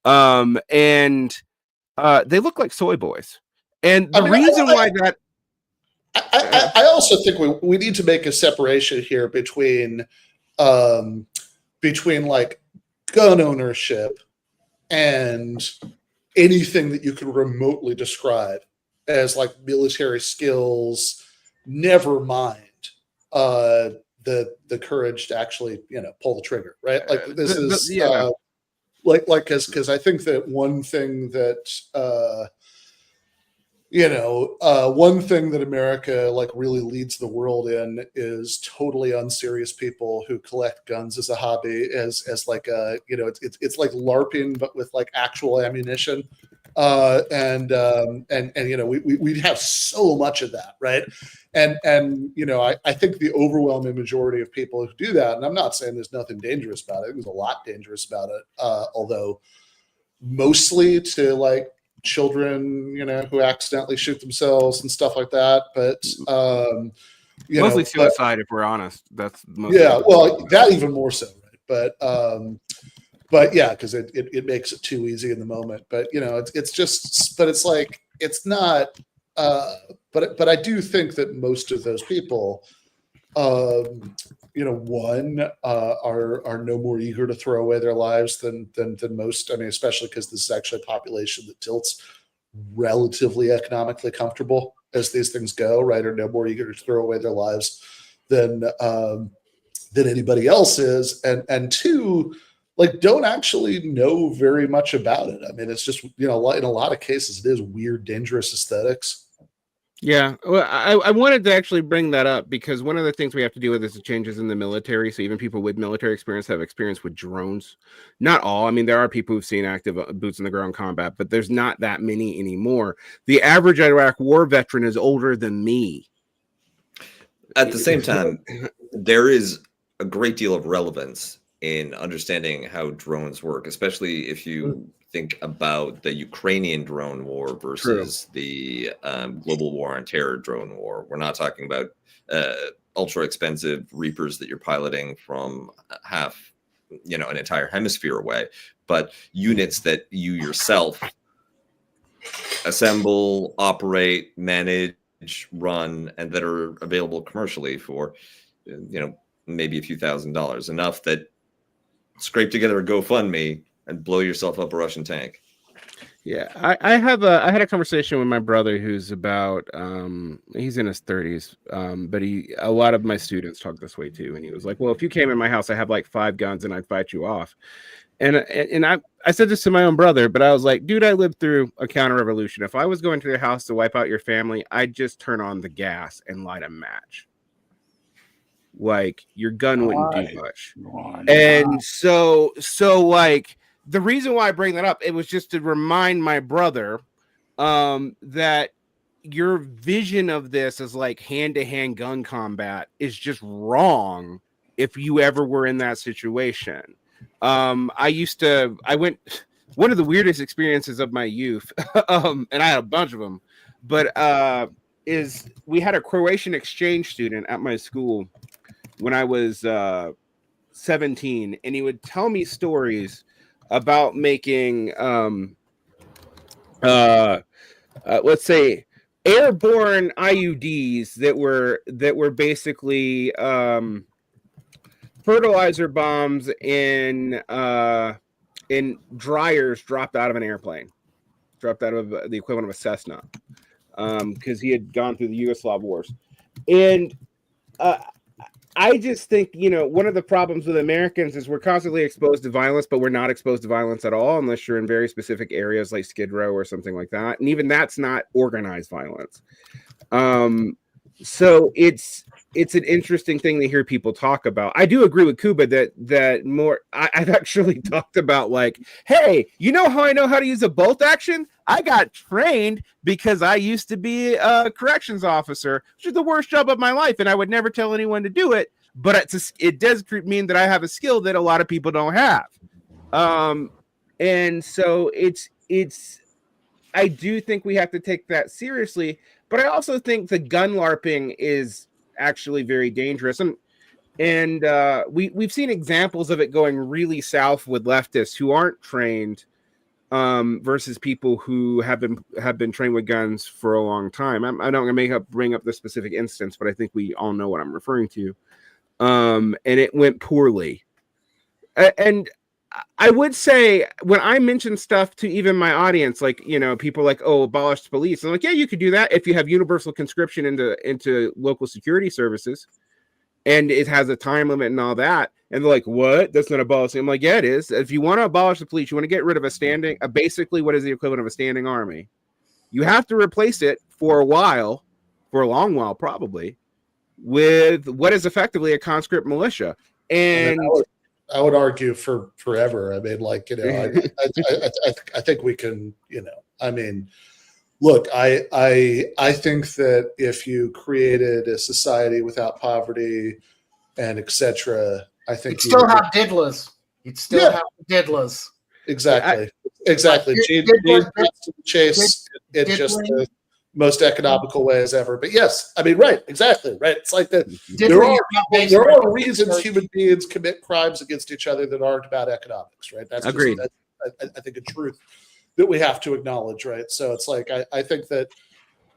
And they look like soy boys. And the reason why that I also think we need to make a separation here between like gun ownership and anything that you could remotely describe as like military skills, never mind the courage to actually, pull the trigger, right? Like this is yeah. because I think that one thing that one thing that America like really leads the world in is totally unserious people who collect guns as a hobby, as like it's like LARPing but with like actual ammunition, and we have so much of that, right? And I think the overwhelming majority of people who do that, and I'm not saying there's nothing dangerous about it. There's a lot dangerous about it, although mostly to like children, who accidentally shoot themselves and stuff like that. But mostly suicide, if we're honest. That's mostly well, that even more so, right? But yeah, because it makes it too easy in the moment. But it's just, but it's like it's not. But I do think that most of those people, one are no more eager to throw away their lives than most. I mean, especially because this is actually a population that tilts relatively economically comfortable as these things go, right? Are no more eager to throw away their lives than anybody else is, and two, like don't actually know very much about it. I mean, it's just in a lot of cases it is weird, dangerous aesthetics. Yeah, well, I wanted to actually bring that up because one of the things we have to deal with is the changes in the military. So even people with military experience have experience with drones. Not all. I mean, there are people who've seen active boots on the ground combat, but there's not that many anymore. The average Iraq war veteran is older than me. At the same time, there is a great deal of relevance in understanding how drones work, especially if you think about the Ukrainian drone war versus the global war on terror drone war. We're not talking about ultra expensive Reapers that you're piloting from half, an entire hemisphere away, but units that you yourself assemble, operate, manage, run, and that are available commercially for, maybe a few $1,000s, enough that scrape together a GoFundMe and blow yourself up a Russian tank. Yeah, I had a conversation with my brother who's about he's in his 30s, but a lot of my students talk this way too, and he was like, well, if you came in my house, I have like 5 guns and I'd fight you off. And I said this to my own brother, but I was like, dude, I lived through a counter revolution. If I was going to your house to wipe out your family, I'd just turn on the gas and light a match. Like your gun wouldn't do much. And so like the reason why I bring that up, it was just to remind my brother that your vision of this as like hand-to-hand gun combat is just wrong if you ever were in that situation. One of the weirdest experiences of my youth, and I had a bunch of them, but is we had a Croatian exchange student at my school when I was 17, and he would tell me stories about making let's say airborne IUDs that were basically fertilizer bombs in dryers dropped out of an airplane, dropped out of the equivalent of a Cessna, because he had gone through the Yugoslav wars. And I just think, one of the problems with Americans is we're constantly exposed to violence, but we're not exposed to violence at all unless you're in very specific areas like Skid Row or something like that. And even that's not organized violence. So it's an interesting thing to hear people talk about. I do agree with Kuba that more. I've actually talked about like, hey, how I know how to use a bolt action? I got trained because I used to be a corrections officer, which is the worst job of my life, and I would never tell anyone to do it. But it does mean that I have a skill that a lot of people don't have. And so it's. I do think we have to take that seriously, but I also think the gun LARPing is actually very dangerous, and we've seen examples of it going really south with leftists who aren't trained versus people who have been trained with guns for a long time. I'm not going to bring up the specific instance, but I think we all know what I'm referring to. And it went poorly, and I would say when I mention stuff to even my audience, like, you know, people are like, oh, abolish the police. I'm like, yeah, you could do that if you have universal conscription into local security services, and it has a time limit and all that. And they're like, what? That's not abolishing. I'm like, yeah, it is. If you want to abolish the police, you want to get rid of basically what is the equivalent of a standing army. You have to replace it for a while, for a long while, probably, with what is effectively a conscript militia. And I would argue for forever. I mean, like, you know, I think we can, you know, I mean, look, I think that if you created a society without poverty and etc., I think you'd still have diddlers. You'd still have diddlers. Exactly. Gene gets to the chase in just the most economical ways ever. But yes, I mean, right, exactly, right. It's like that. There are reasons human beings commit crimes against each other that aren't about economics, right? That's agreed. I think a truth that we have to acknowledge, right? So it's like I think that,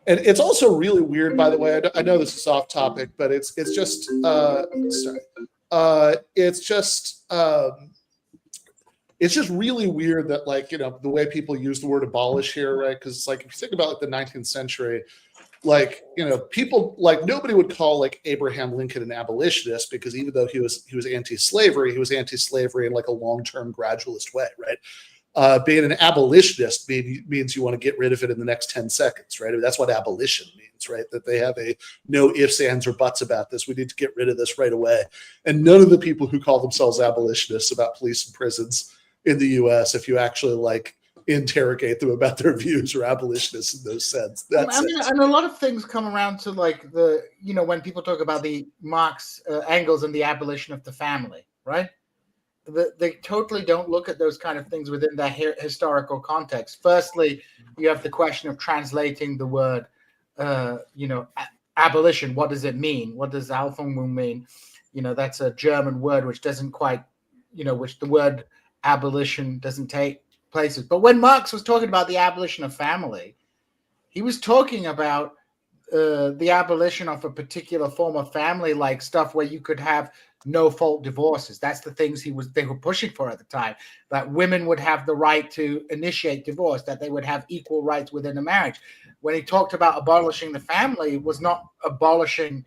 and it's also really weird, by the way. I know this is off topic, but it's just it's just really weird that, like, you know, the way people use the word abolish here, right? Because it's like, if you think about like the 19th century, like, you know, people, like, nobody would call like Abraham Lincoln an abolitionist, because even though he was anti-slavery, he was anti-slavery in like a long-term gradualist way, right? Being an abolitionist means you want to get rid of it in the next 10 seconds, right? I mean, that's what abolition means, right? That they have a no ifs, ands, or buts about this. We need to get rid of this right away. And none of the people who call themselves abolitionists about police and prisons in the U.S., if you actually like interrogate them about their views, are abolitionists in those sense. And a lot of things come around to, like, the, you know, when people talk about the Marx, Engels, and the abolition of the family, right? They totally don't look at those kind of things within their historical context. Firstly, you have the question of translating the word, you know, abolition. What does it mean? What does Aufhängung mean? You know, that's a German word which doesn't quite, you know, which the word abolition doesn't take places. But when Marx was talking about the abolition of family, he was talking about the abolition of a particular form of family, like stuff where you could have no fault divorces. That's the things they were pushing for at the time, that women would have the right to initiate divorce, that they would have equal rights within a marriage. When he talked about abolishing the family, it was not abolishing,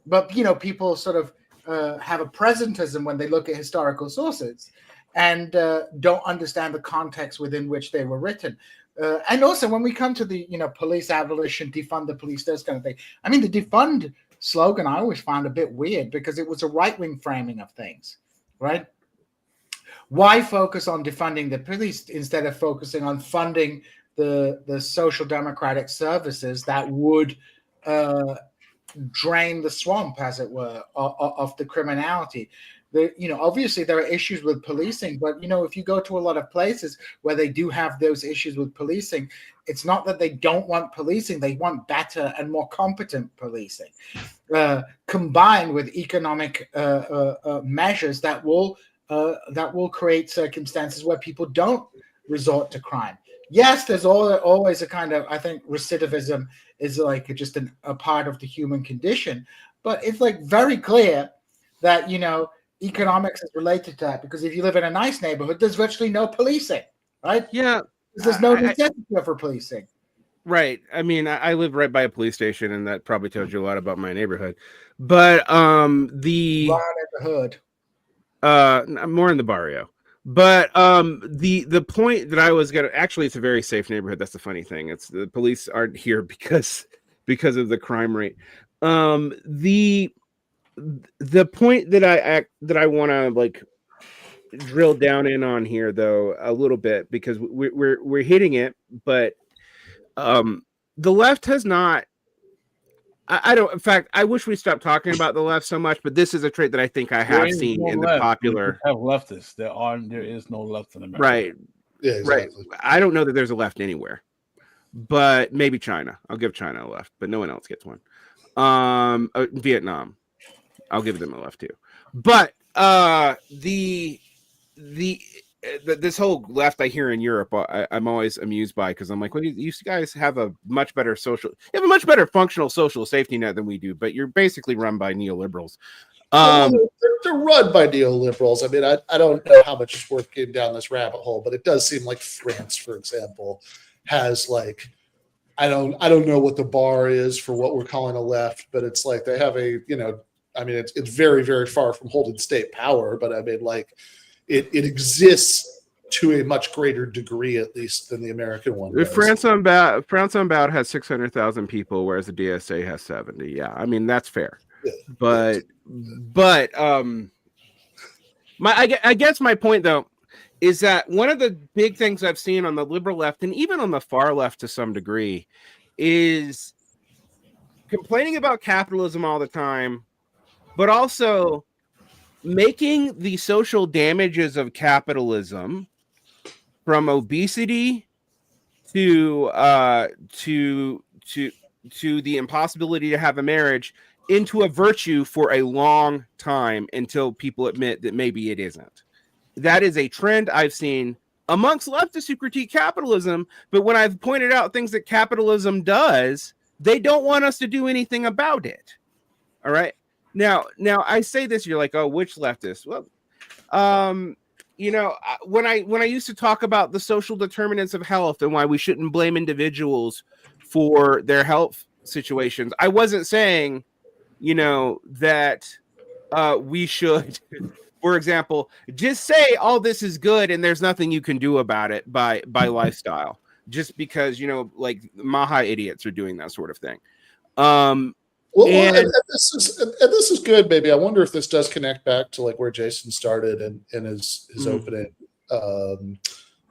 but, you know, people sort of have a presentism when they look at historical sources and don't understand the context within which they were written. And also, when we come to the, you know, police abolition, defund the police, those kind of thing. I mean, the defund slogan I always found a bit weird, because it was a right-wing framing of things, right? Why focus on defunding the police instead of focusing on funding the social democratic services that would drain the swamp, as it were, of the criminality? You know, obviously there are issues with policing, but, you know, if you go to a lot of places where they do have those issues with policing, it's not that they don't want policing, they want better and more competent policing, combined with economic measures that will create circumstances where people don't resort to crime. Yes, there's always a kind of, I think recidivism is like just a part of the human condition, but it's like very clear that, you know, economics is related to that, because if you live in a nice neighborhood, there's virtually no policing, right? Yeah. There's no necessity for policing. Right. I mean, I live right by a police station, and that probably tells you a lot about my neighborhood. But the neighborhood, more in the barrio. But the point that I was gonna, actually, it's a very safe neighborhood. That's the funny thing. It's the police aren't here because of the crime rate. The point that I want to like drill down in on here, though, a little bit, because we're hitting it, but the left has not. I don't. In fact, I wish we stopped talking about the left so much, but this is a trait that I think I have seen in the popular. We have leftists. There is no left in America. Right. Yeah, exactly. Right. I don't know that there's a left anywhere, but maybe China. I'll give China a left, but no one else gets one. Vietnam, I'll give them a left too. But this whole left I hear in Europe, I'm always amused by, because I'm like, well, you guys have a much better functional social safety net than we do, but you're basically run by neoliberals. Well, they're run by neoliberals. I mean, I don't know how much is worth getting down this rabbit hole, but it does seem like France, for example, has like I don't know what the bar is for what we're calling a left, but it's like they have a I mean it's very very far from holding state power, but I mean like it exists to a much greater degree at least than the American one does. France Unbowed has 600,000 people, whereas the DSA has 70. Yeah, I mean that's fair. Yeah. But I guess my point though is that one of the big things I've seen on the liberal left and even on the far left to some degree is complaining about capitalism all the time, but also making the social damages of capitalism, from obesity to the impossibility to have a marriage, into a virtue for a long time until people admit that maybe it isn't. That is a trend I've seen amongst leftists who critique capitalism, but when I've pointed out things that capitalism does, they don't want us to do anything about it. All right. Now I say this, you're like, oh, which leftist? Well, when I used to talk about the social determinants of health and why we shouldn't blame individuals for their health situations, I wasn't saying, that we should, for example, just say all this is good and there's nothing you can do about it by lifestyle, just because, like Maha idiots are doing that sort of thing. And this is good. Maybe I wonder if this does connect back to like where Jason started in his opening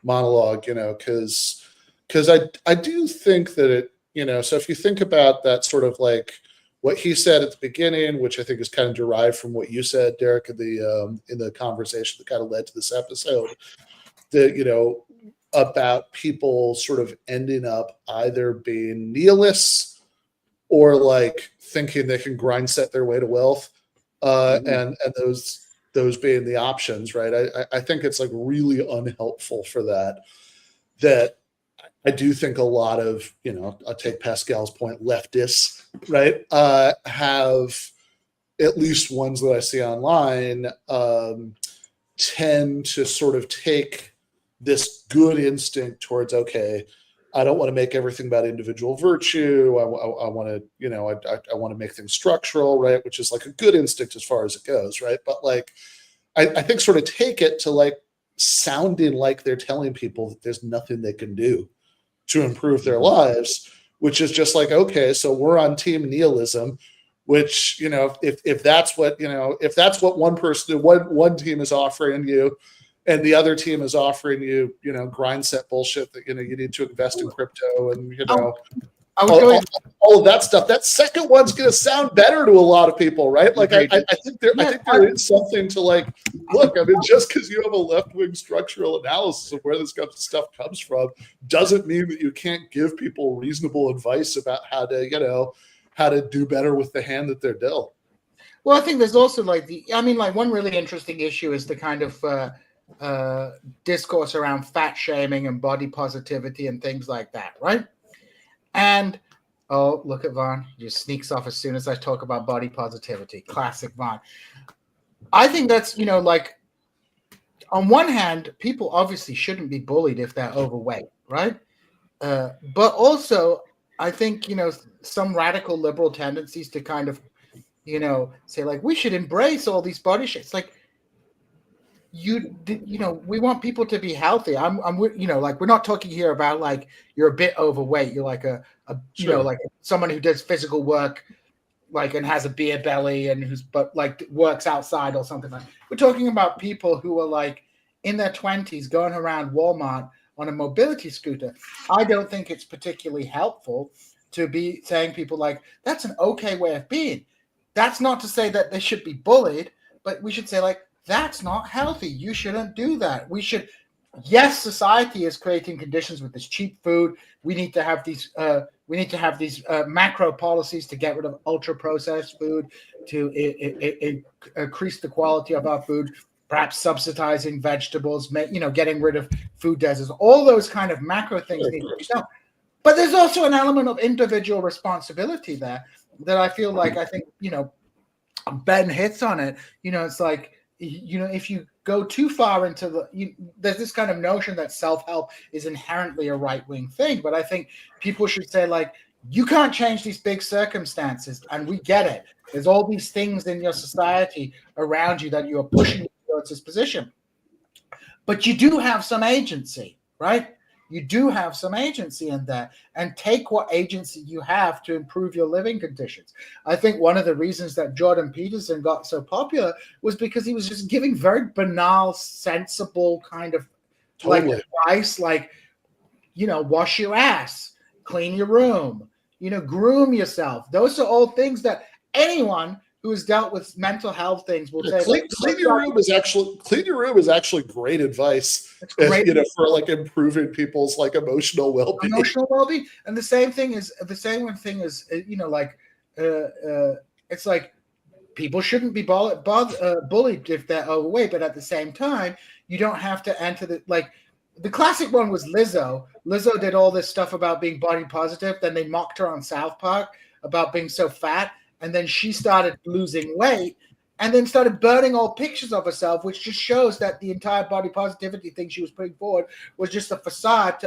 monologue. Because I do think that it. So if you think about that sort of like what he said at the beginning, which I think is kind of derived from what you said, Derek, in the conversation that kind of led to this episode, that about people sort of ending up either being nihilists or like thinking they can grind set their way to wealth, and those being the options, right? I think it's like really unhelpful for that. That I do think a lot of, I'll take Pascal's point, leftists, right, have, at least ones that I see online, tend to sort of take this good instinct towards, okay, I don't want to make everything about individual virtue. I want to, I want to make things structural, right? Which is like a good instinct as far as it goes, right? But like, I think sort of take it to like sounding like they're telling people that there's nothing they can do to improve their lives, which is just like, okay, so we're on team nihilism, which, if that's what, if that's what one team is offering you, and the other team is offering you, grind set bullshit that, you need to invest in crypto and, all of that stuff. That second one's going to sound better to a lot of people, right? Like, I think there is something to like, look, I mean, just because you have a left-wing structural analysis of where this stuff comes from doesn't mean that you can't give people reasonable advice about how to do better with the hand that they're dealt. Well, I think there's also one really interesting issue is the kind of discourse around fat shaming and body positivity and things like that, right? And oh, look at Vaughn, he just sneaks off as soon as I talk about body positivity. Classic Vaughn. I think that's, like, on one hand, people obviously shouldn't be bullied if they're overweight, right? But also, I think, some radical liberal tendencies to kind of, say like, we should embrace all these body shapes. Like, we want people to be healthy. Like, we're not talking here about like you're a bit overweight. You're like Sure. like someone who does physical work, like, and has a beer belly and but works outside or something like that. We're talking about people who are like in their 20s going around Walmart on a mobility scooter. I don't think it's particularly helpful to be saying people like, that's an okay way of being. That's not to say that they should be bullied, but we should say like, that's not healthy. You shouldn't do that. Yes, society is creating conditions with this cheap food. We need to have these macro policies to get rid of ultra processed food, to increase the quality of our food, perhaps subsidizing vegetables, getting rid of food deserts. All those kind of macro things need to be done. But there's also an element of individual responsibility there that I feel like, I think, Ben hits on it. It's like, if you go too far into there's this kind of notion that self-help is inherently a right-wing thing, but I think people should say, like, you can't change these big circumstances, and we get it. There's all these things in your society around you that you are pushing towards this position, but you do have some agency, right? You do have some agency in there, and take what agency you have to improve your living conditions. I think one of the reasons that Jordan Peterson got so popular was because he was just giving very banal, sensible kind of Totally. advice, like, wash your ass, clean your room, groom yourself. Those are all things that anyone who has dealt with mental health things will say. Clean your room is actually great advice. It's great. For like improving people's like emotional well-being. And the same thing is it's like people shouldn't be bullied if they're overweight, but at the same time, you don't have to enter the classic one was Lizzo. Lizzo did all this stuff about being body positive. Then they mocked her on South Park about being so fat. And then she started losing weight and then started burning all pictures of herself, which just shows that the entire body positivity thing she was putting forward was just a facade.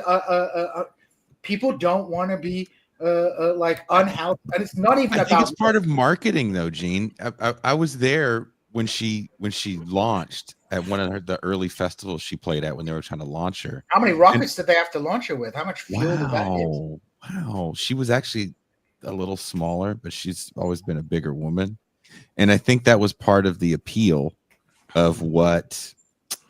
People don't want to be unhealthy. And it's not even I think it's part of marketing, though, Gene. I was there when she launched at one of the early festivals she played at when they were trying to launch her. How many rockets did they have to launch her with? How much fuel did that use? Wow. She was actually a little smaller, but she's always been a bigger woman. And I think that was part of the appeal of what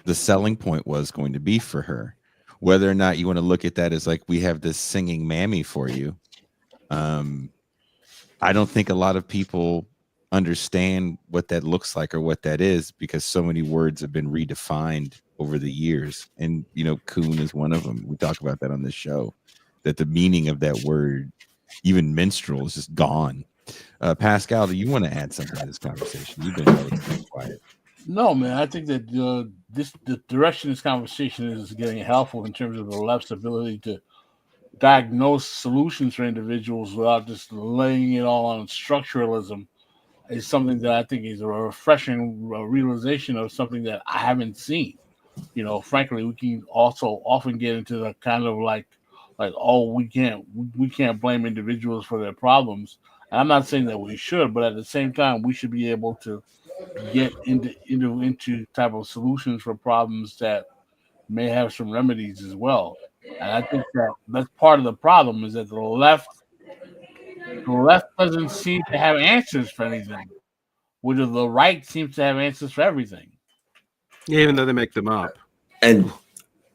the selling point was going to be for her. Whether or not you want to look at that as like, we have this singing mammy for you. I don't think a lot of people understand what that looks like or what that is, because so many words have been redefined over the years. And, coon is one of them. We talk about that on this show, that the meaning of that word, even minstrel, is just gone. Pascal, do you want to add something to this conversation? You've been relatively quiet. No, man. I think that the direction this conversation is getting helpful in terms of the left's ability to diagnose solutions for individuals without just laying it all on structuralism is something that I think is a refreshing realization of something that I haven't seen. Frankly, we can also often get into the kind of like, oh, we can't blame individuals for their problems. And I'm not saying that we should, but at the same time, we should be able to get into type of solutions for problems that may have some remedies as well. And I think that that's part of the problem, is that the left doesn't seem to have answers for anything, while the right seems to have answers for everything. Yeah, even though they make them up. And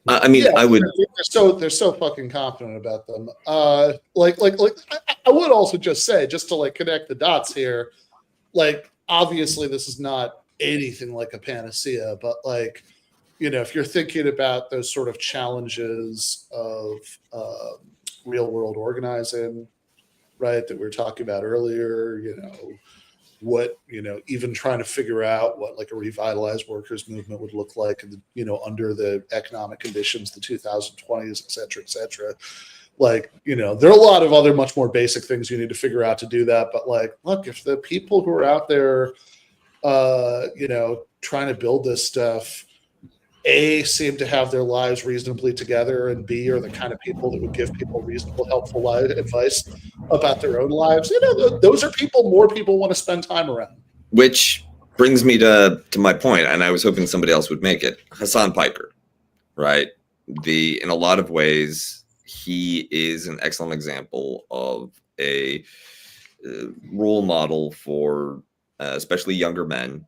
I mean, I would. They're so fucking confident about them. I would also just say, just to connect the dots here, obviously this is not anything like a panacea, but if you're thinking about those sort of challenges of real world organizing, right, that we were talking about earlier, even trying to figure out what a revitalized workers movement would look like, under the economic conditions, the 2020s, et cetera, there are a lot of other much more basic things you need to figure out to do that. But look, if the people who are out there, trying to build this stuff, A, seem to have their lives reasonably together, and B, are the kind of people that would give people reasonable, helpful advice about their own lives, those are more people want to spend time around. Which brings me to my point, and I was hoping somebody else would make it. Hassan Piker, right? In a lot of ways, he is an excellent example of a role model for especially younger men.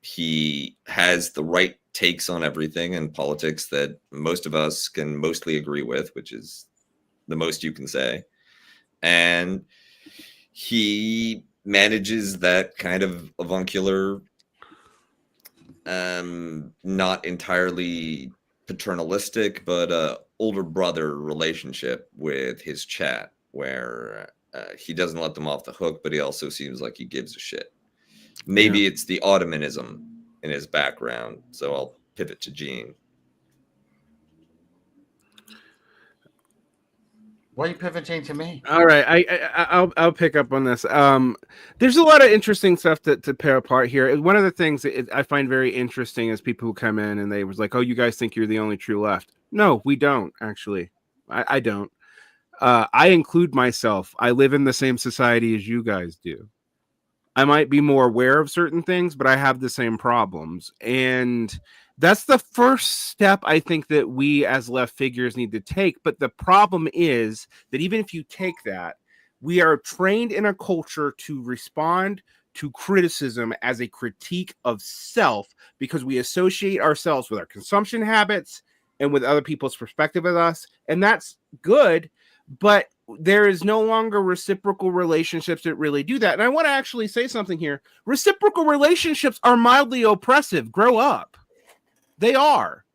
He has the right takes on everything in politics that most of us can mostly agree with, which is the most you can say. And he manages that kind of avuncular, not entirely paternalistic, but older brother relationship with his chat, where he doesn't let them off the hook, but he also seems like he gives a shit. Maybe it's the Ottomanism in his background. So I'll pivot to Gene. Why are you pivoting to me? All right, I'll pick up on this. There's a lot of interesting stuff to pair apart here. One of the things that I find very interesting is people who come in and they was like, "Oh, you guys think you're the only true left?" No, we don't actually. I don't. I include myself. I live in the same society as you guys do. I might be more aware of certain things, but I have the same problems. And that's the first step I think that we as left figures need to take. But the problem is that even if you take that, we are trained in a culture to respond to criticism as a critique of self because we associate ourselves with our consumption habits and with other people's perspective of us. And that's good, but there is no longer reciprocal relationships that really do that. And I want to actually say something here. Reciprocal relationships are mildly oppressive. Grow up. They are.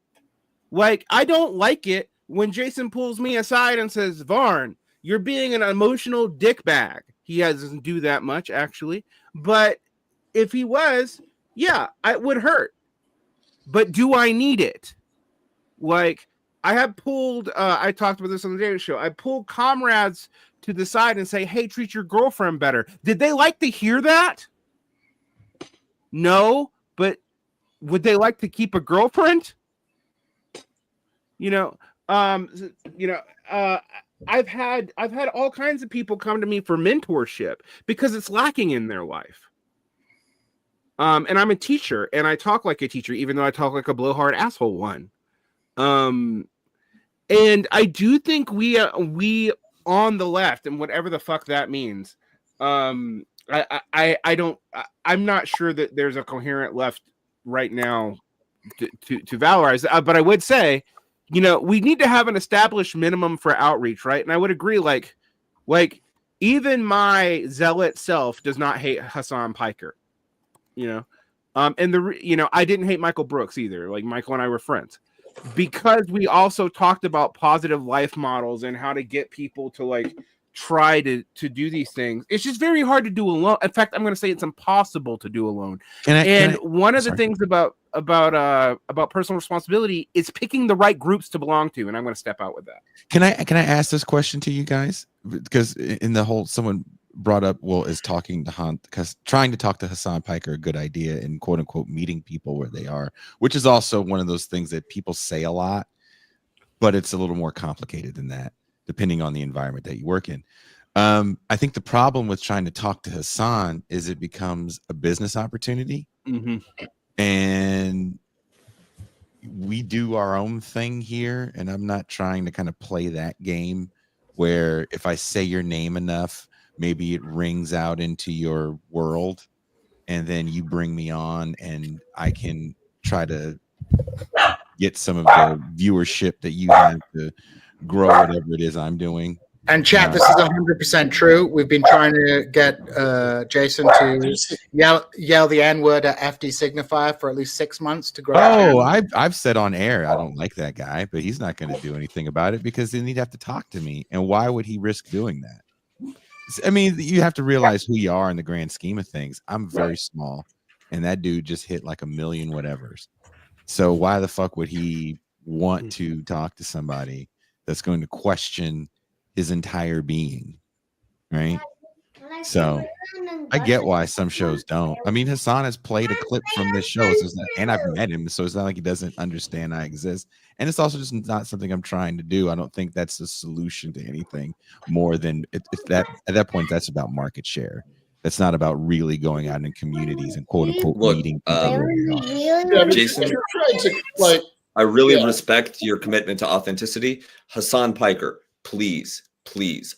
Like, I don't like it when Jason pulls me aside and says, Varn, you're being an emotional dickbag. He doesn't do that much, actually. But if he was, yeah, it would hurt. But do I need it? Like, I have pulled, I talked about this on the Daily Show. I pulled comrades to the side and say, hey, treat your girlfriend better. Did they like to hear that? No, but would they like to keep a girlfriend? I've had all kinds of people come to me for mentorship because it's lacking in their life. And I'm a teacher and I talk like a teacher, even though I talk like a blowhard asshole one. And I do think we on the left, and whatever the fuck that means, I'm not sure that there's a coherent left right now to valorize. But I would say, we need to have an established minimum for outreach, right? And I would agree, like even my zealot self does not hate Hassan Piker, and I didn't hate Michael Brooks either. Like, Michael and I were friends. Because we also talked about positive life models and how to get people to like try to do these things. It's just very hard to do alone. In fact, I'm going to say it's impossible to do alone. One of the things about personal responsibility is picking the right groups to belong to. And I'm going to step out with that. Can I ask this question to you guys? Because in the whole, someone brought up, well, is talking to because trying to talk to Hassan Piker a good idea and quote unquote meeting people where they are, which is also one of those things that people say a lot, but it's a little more complicated than that, depending on the environment that you work in. I think the problem with trying to talk to Hassan is it becomes a business opportunity. Mm-hmm. And we do our own thing here. And I'm not trying to kind of play that game where if I say your name enough, maybe it rings out into your world and then you bring me on and I can try to get some of the viewership that you have to grow whatever it is I'm doing. And chat, this is 100% true. We've been trying to get Jason to yell the N-word at FD Signifier for at least 6 months to grow. Oh, I've said on air I don't like that guy, but he's not going to do anything about it because then he'd have to talk to me. And why would he risk doing that? I mean, you have to realize who you are in the grand scheme of things. I'm very small, and that dude just hit like 1 million whatevers. So why the fuck would he want to talk to somebody that's going to question his entire being, right? So I get why some shows don't. I mean, Hassan has played a clip from this show, and I've met him, so it's not like he doesn't understand I exist. And it's also just not something I'm trying to do. I don't think that's the solution to anything more than if that at that point that's about market share. That's not about really going out in communities and quote unquote meeting people. Jason, I really respect your commitment to authenticity. Hassan Piker, please,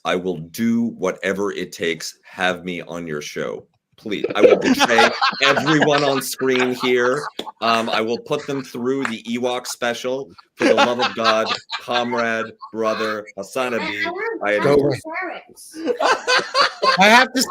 I will do whatever it takes. Have me on your show. Please. I will betray everyone on screen here. I will put them through the Ewok special. For the love of God, comrade, brother, Hassanabi, I adore you. I have to.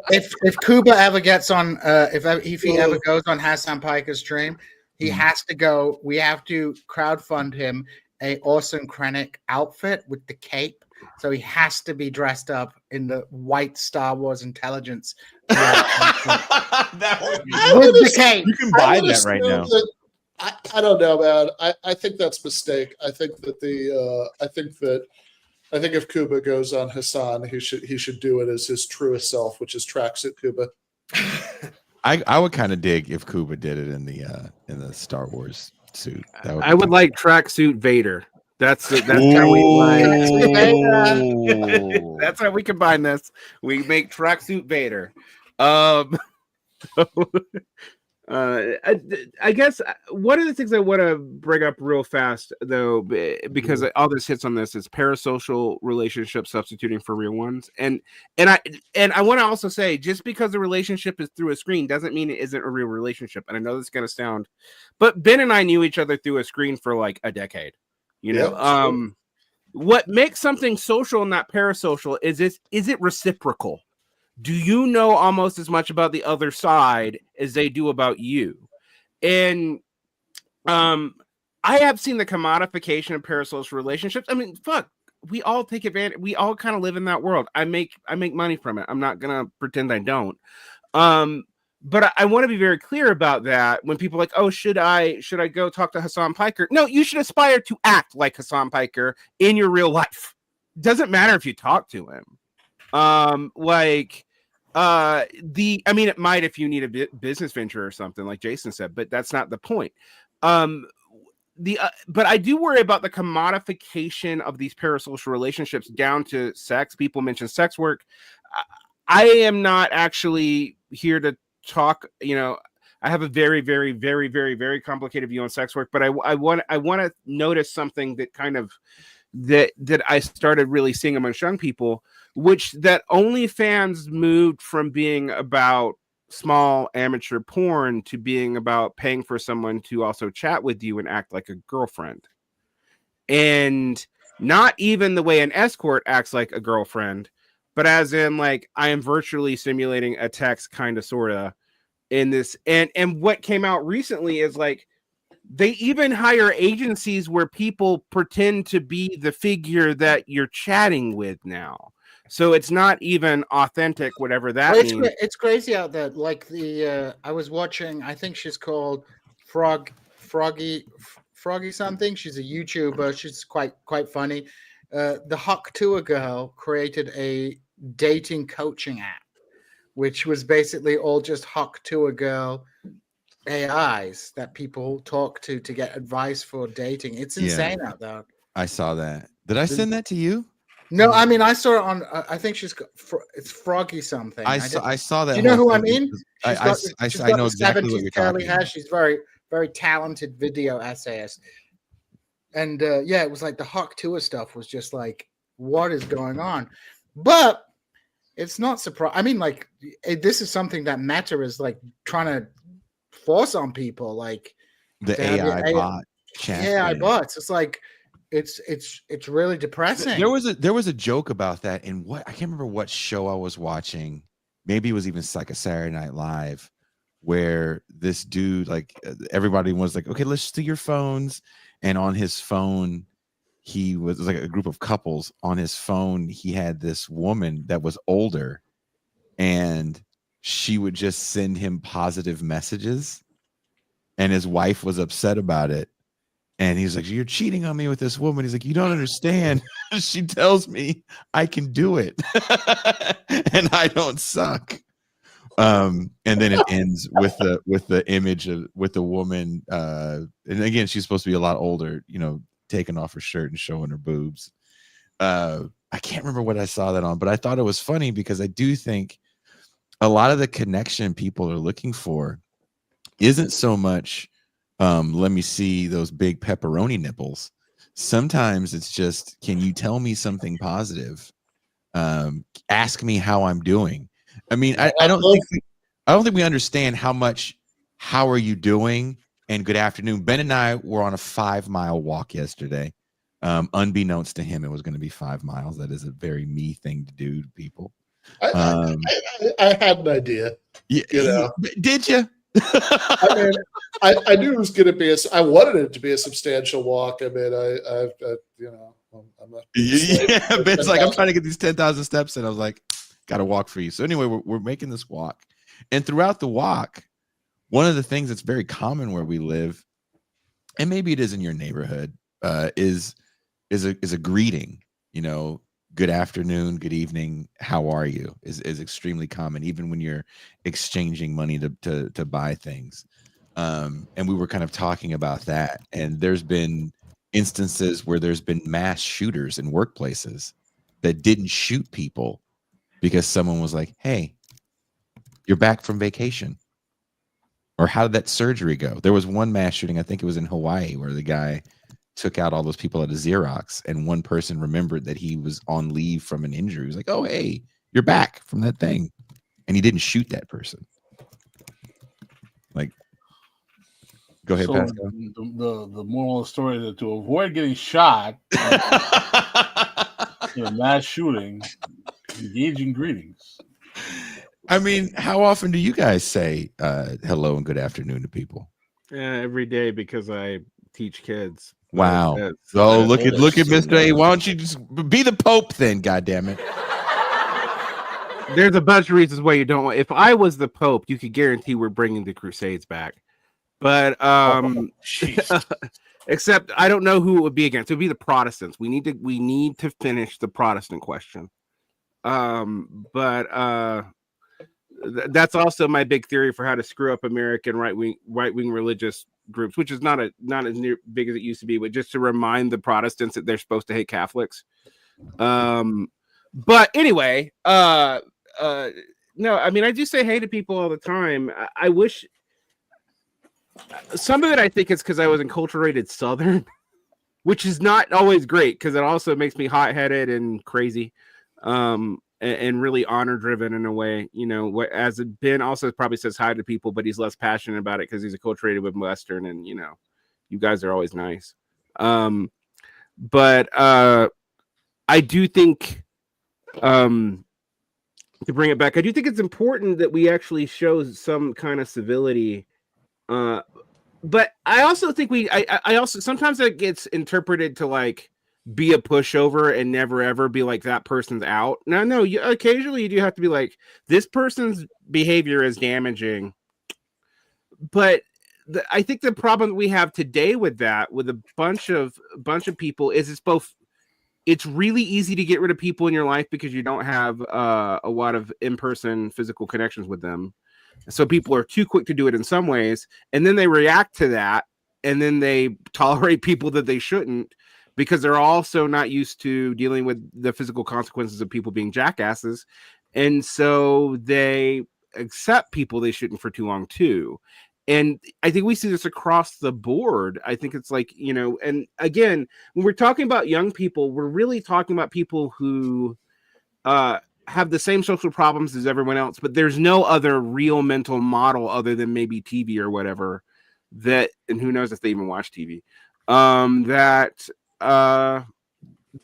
If Kuba ever gets on, if he ever goes on Hassan Piker's stream, he has to go. We have to crowdfund him a awesome Krennic outfit with the cape. So he has to be dressed up in the white Star Wars intelligence. That would be with the cape. You can buy that right now. I don't know, man. I think that's a mistake. I think that I think if Kuba goes on Hassan, he should do it as his truest self, which is tracksuit Kuba. I would kind of dig if Kuba did it in the Star Wars suit. I would like tracksuit Vader. That's how we Ooh. that's how we combine this. We make tracksuit Vader. I guess one of the things I want to bring up real fast, though, because all this hits on this, is parasocial relationships substituting for real ones, and I want to also say, just because the relationship is through a screen doesn't mean it isn't a real relationship. And I know this is going to sound, but Ben and I knew each other through a screen for like a decade. You know, Sure. What makes something social and not parasocial is it reciprocal? Do you know almost as much about the other side as they do about you? And I have seen the commodification of parasocial relationships. I mean, fuck, we all take advantage. We all kind of live in that world. I make money from it. I'm not gonna pretend I don't. But I want to be very clear about that. When people are like, oh, should I go talk to Hassan Piker? No, you should aspire to act like Hassan Piker in your real life. Doesn't matter if you talk to him. I mean, it might if you need a business venture or something, like Jason said, but that's not the point. But I do worry about the commodification of these parasocial relationships down to sex. People mention sex work. I am not actually here to talk. You know, I have a very, very, very, very, very complicated view on sex work, but I want to notice something that kind of that I started really seeing among young people, which that OnlyFans moved from being about small amateur porn to being about paying for someone to also chat with you and act like a girlfriend. And not even the way an escort acts like a girlfriend, but as in like I am virtually simulating a text kind of sorta in this. And what came out recently is like they even hire agencies where people pretend to be the figure that you're chatting with now. So it's not even authentic, whatever that means. It's crazy out there. Like I was watching, I think she's called Froggy something. She's a YouTuber. She's quite funny. The Hawk Tour girl created a dating coaching app, which was basically all just Hawk Tour girl AIs that people talk to get advice for dating. It's insane out there. I saw that. Did I send that to you? No, I mean I saw it on. I think it's Froggy something. I saw that. Do you know who I mean? I know exactly what you're talking about. She's very, very talented video essayist. And yeah, it was like the Hawk Tour stuff was just like, what is going on? But it's not surprising. I mean, like this is something that Meta is like trying to force on people, like the AI bot chat. AI bots. It's like it's really depressing. There was a joke about that in what I can't remember what show I was watching. Maybe it was even like a Saturday Night Live, where this dude, like everybody was like, okay, let's see your phones. And on his phone, he was like a group of couples. On his phone, he had this woman that was older, and she would just send him positive messages, and his wife was upset about it. And he's like, you're cheating on me with this woman. He's like, you don't understand. She tells me I can do it and I don't suck. And then it ends with the image of with the woman. And again, she's supposed to be a lot older, you know, taking off her shirt and showing her boobs. I can't remember what I saw that on, but I thought it was funny because I do think a lot of the connection people are looking for isn't so much let me see those big pepperoni nipples. Sometimes it's just, can you tell me something positive? Ask me how I'm doing. I mean, I don't think we understand how much how are you doing and good afternoon. Ben and I were on a 5-mile walk yesterday. Unbeknownst to him, it was going to be 5 miles. That is a very me thing to do to people. I had an idea. You know. Did you? I mean, I knew it was going to be I wanted it to be a substantial walk. I mean, I you know, I'm not. Yeah, Ben's like, I'm trying to get these 10,000 steps, and I was like, got to walk for you. So anyway, we're making this walk, and throughout the walk, one of the things that's very common where we live, and maybe it is in your neighborhood, is a greeting. good afternoon, good evening, how are you is extremely common, even when you're exchanging money to buy things. And we were kind of talking about that. And there's been instances where there's been mass shooters in workplaces that didn't shoot people because someone was like, hey, you're back from vacation. Or how did that surgery go? There was one mass shooting, I think it was in Hawaii, where the guy took out all those people at a Xerox, and one person remembered that he was on leave from an injury. He was like, oh, hey, you're back from that thing. And he didn't shoot that person. Like, go ahead, So Pascal. the moral of the story is that to avoid getting shot in a mass shooting, engage in greetings. I mean, how often do you guys say hello and good afternoon to people? Every day, because I teach kids. Wow. Oh, look at Mr. A. Why don't you just be the Pope then, goddammit? There's a bunch of reasons why you don't want. If I was the Pope, you could guarantee we're bringing the Crusades back. But except I don't know who it would be against. It would be the Protestants. We need to finish the Protestant question. That's also my big theory for how to screw up American right wing religious groups, which is not as big as it used to be, but just to remind the Protestants that they're supposed to hate Catholics. But anyway, no, I mean, I do say hey to people all the time. I wish some of it, I think, is because I was enculturated Southern, which is not always great because it also makes me hot-headed and crazy. And really honor driven in a way, as Ben also probably says hi to people, but he's less passionate about it because he's acculturated with Western, and you guys are always nice. But I do think, to bring it back, I do think it's important that we actually show some kind of civility. But I also think I also sometimes it gets interpreted to like be a pushover and never ever be like that person's out. No, occasionally you do have to be like, this person's behavior is damaging. But I think the problem that we have today with that, with a bunch of people, is it's really easy to get rid of people in your life because you don't have a lot of in-person physical connections with them. So people are too quick to do it in some ways, and then they react to that, and then they tolerate people that they shouldn't, because they're also not used to dealing with the physical consequences of people being jackasses. And so they accept people they shouldn't for too long too. And I think we see this across the board. I think it's like, and again, when we're talking about young people, we're really talking about people who have the same social problems as everyone else, but there's no other real mental model other than maybe TV or whatever and who knows if they even watch TV,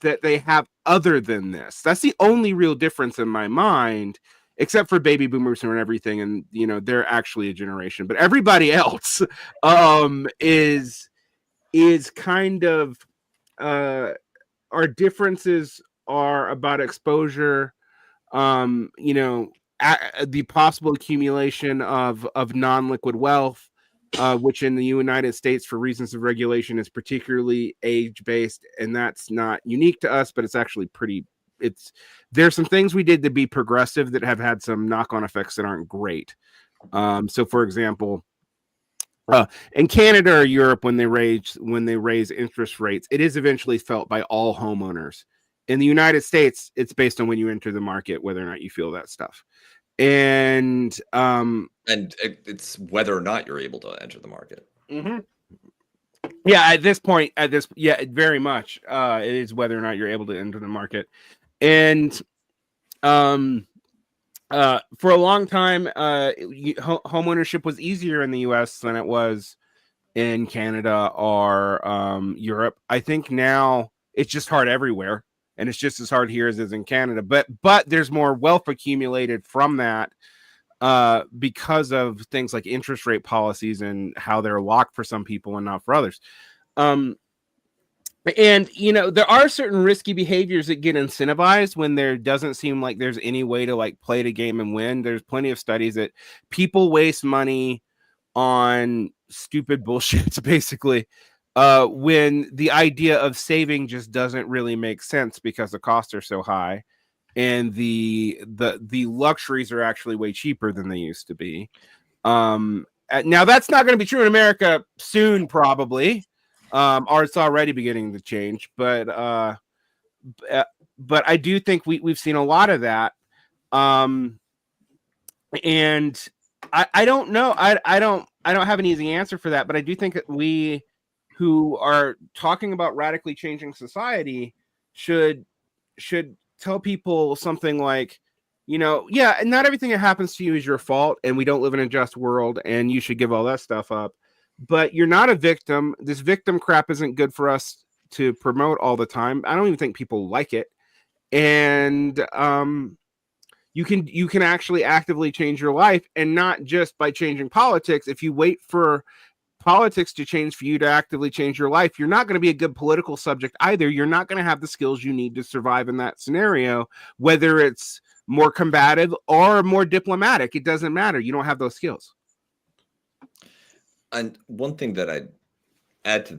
that they have other than this. That's the only real difference in my mind, except for baby boomers and everything. And, they're actually a generation, but everybody else is kind of, our differences are about exposure, the possible accumulation of non-liquid wealth, which in the United States, for reasons of regulation, is particularly age-based, and that's not unique to us, but it's actually there's some things we did to be progressive that have had some knock-on effects that aren't great. So for example, in Canada or Europe, when they raise interest rates, it is eventually felt by all homeowners. In the United States, it's based on when you enter the market, whether or not you feel that stuff. And it's whether or not you're able to enter the market. Mm-hmm. Yeah, at this point, very much. It is whether or not you're able to enter the market. And for a long time, home ownership was easier in the US than it was in Canada or Europe. I think now it's just hard everywhere, and it's just as hard here as it is in Canada. But there's more wealth accumulated from that because of things like interest rate policies and how they're locked for some people and not for others. And there are certain risky behaviors that get incentivized when there doesn't seem like there's any way to like play the game and win. There's plenty of studies that people waste money on stupid bullshit, basically, when the idea of saving just doesn't really make sense because the costs are so high, and the luxuries are actually way cheaper than they used to be. Now that's not going to be true in America soon, probably, or it's already beginning to change. But I do think we've seen a lot of that, and I don't know. I don't have an easy answer for that, but I do think that we who are talking about radically changing society should tell people something like, yeah, not everything that happens to you is your fault, and we don't live in a just world, and you should give all that stuff up. But you're not a victim. This victim crap isn't good for us to promote all the time. I don't even think people like it. And you can actually actively change your life, and not just by changing politics. If you wait for politics to change for you to actively change your life, you're not going to be a good political subject either. You're not going to have the skills you need to survive in that scenario, whether it's more combative or more diplomatic. It doesn't matter. You don't have those skills. And one thing that I'd add to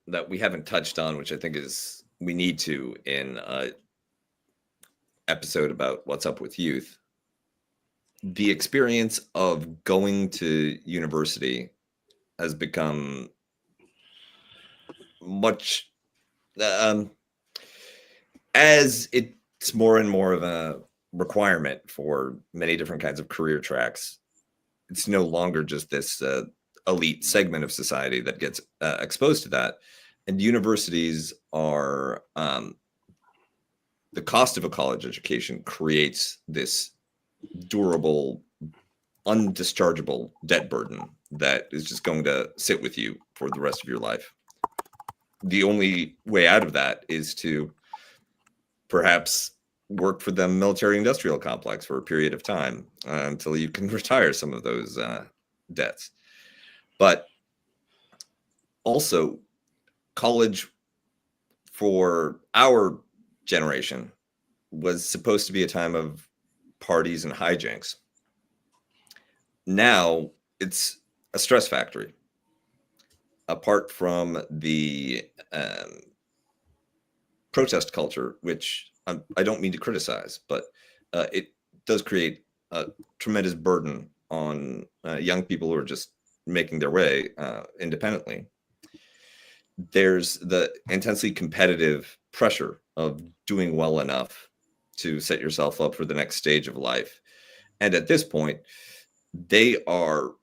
that we haven't touched on, which I think is we need to in an episode about what's up with youth, the experience of going to university has become much as it's more and more of a requirement for many different kinds of career tracks. It's no longer just this elite segment of society that gets exposed to that. And universities are the cost of a college education creates this durable, undischargeable debt burden that is just going to sit with you for the rest of your life. The only way out of that is to perhaps work for the military industrial complex for a period of time until you can retire some of those debts. But also, college for our generation was supposed to be a time of parties and hijinks. Now it's a stress factory. Apart from the protest culture, which I don't mean to criticize, but it does create a tremendous burden on young people who are just making their way independently. There's the intensely competitive pressure of doing well enough to set yourself up for the next stage of life. And at this point, they are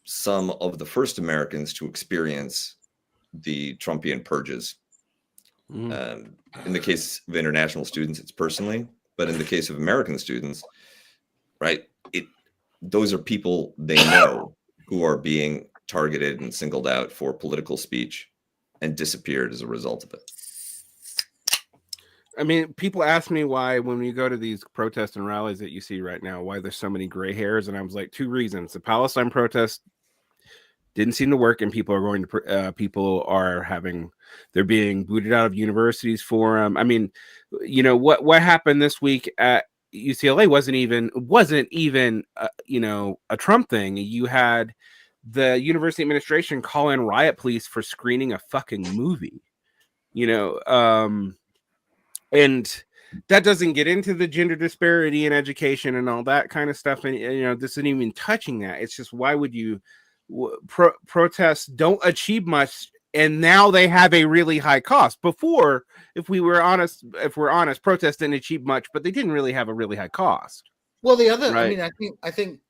some of the first Americans to experience the Trumpian purges. In the case of international students, it's personally, but in the case of American students, right, those are people they know who are being targeted and singled out for political speech and disappeared as a result of it. I mean, people ask me why, when you go to these protests and rallies that you see right now, why there's so many gray hairs. And I was like, 2 reasons. The Palestine protest didn't seem to work, and people they're being booted out of universities for them. I mean, what happened this week at UCLA wasn't even a Trump thing. You had the university administration call in riot police for screening a fucking movie, and that doesn't get into the gender disparity in education and all that kind of stuff. And, this isn't even touching that. It's just, why would you protests don't achieve much, and now they have a really high cost. Before, if we're honest, protests didn't achieve much, but they didn't really have a really high cost. Well, the other, right? I think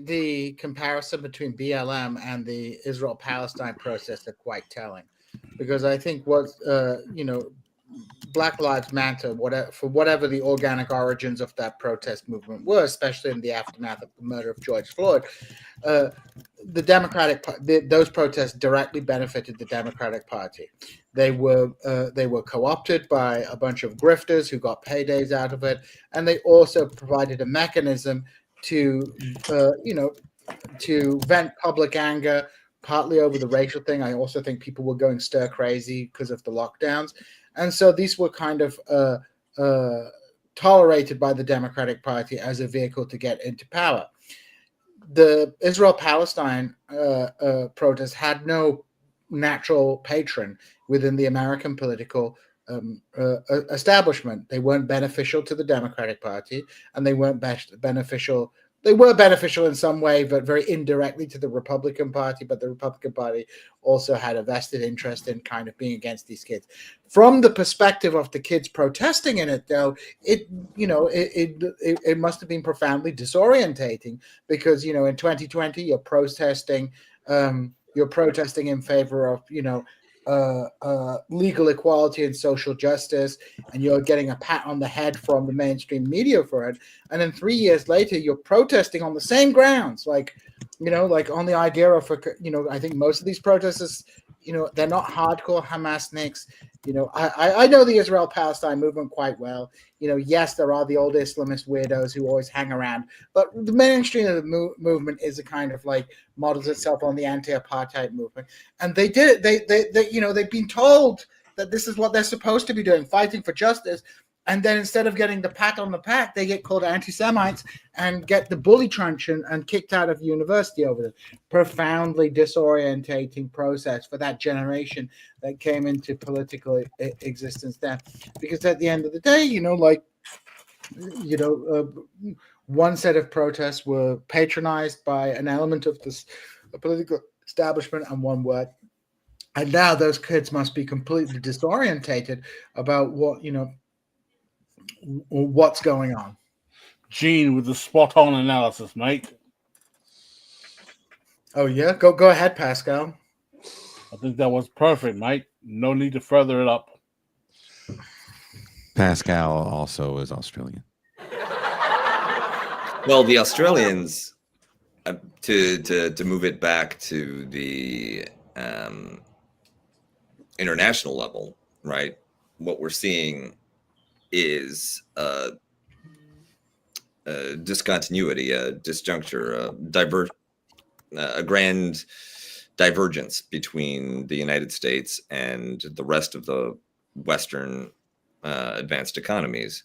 the comparison between BLM and the Israel-Palestine protests are quite telling, because I think what Black Lives Matter, whatever the organic origins of that protest movement were, especially in the aftermath of the murder of George Floyd, those protests directly benefited the Democratic Party. They were co-opted by a bunch of grifters who got paydays out of it, and they also provided a mechanism to vent public anger, partly over the racial thing. I also think people were going stir crazy because of the lockdowns. And so these were kind of tolerated by the Democratic Party as a vehicle to get into power. The Israel-Palestine protest had no natural patron within the American political establishment. They weren't beneficial to the Democratic Party, and they weren't beneficial. They were beneficial in some way, but very indirectly to the Republican Party. But the Republican Party also had a vested interest in kind of being against these kids. From the perspective of the kids protesting in it, though, it must have been profoundly disorientating because, you know, in 2020 you're protesting in favor of, you know, legal equality and social justice, and you're getting a pat on the head from the mainstream media for it. And then 3 years later, you're protesting on the same grounds, like, you know, like on the idea of, you know, I think most of these protesters, you know, they're not hardcore Hamasniks. You know, I know the Israel-Palestine movement quite well. You know, yes, there are the old Islamist weirdos who always hang around, but the mainstream of the movement is a kind of like models itself on the anti-apartheid movement. And they did it. They you know, they've been told that this is what they're supposed to be doing, fighting for justice. And then instead of getting the pat on the back, they get called anti-Semites and get the bully truncheon and kicked out of university over it. Profoundly disorientating process for that generation that came into political existence then. Because at the end of the day, you know, like, you know, one set of protests were patronized by an element of this political establishment and one were. And now those kids must be completely disorientated about what, you know, what's going on. Gene with the spot on analysis, mate. Oh yeah, go ahead, Pascal. I think that was perfect, mate. No need to further it up. Pascal also is Australian. Well, the Australians, to move it back to the international level, right? What we're seeing is a discontinuity, a disjuncture, a grand divergence between the United States and the rest of the Western advanced economies.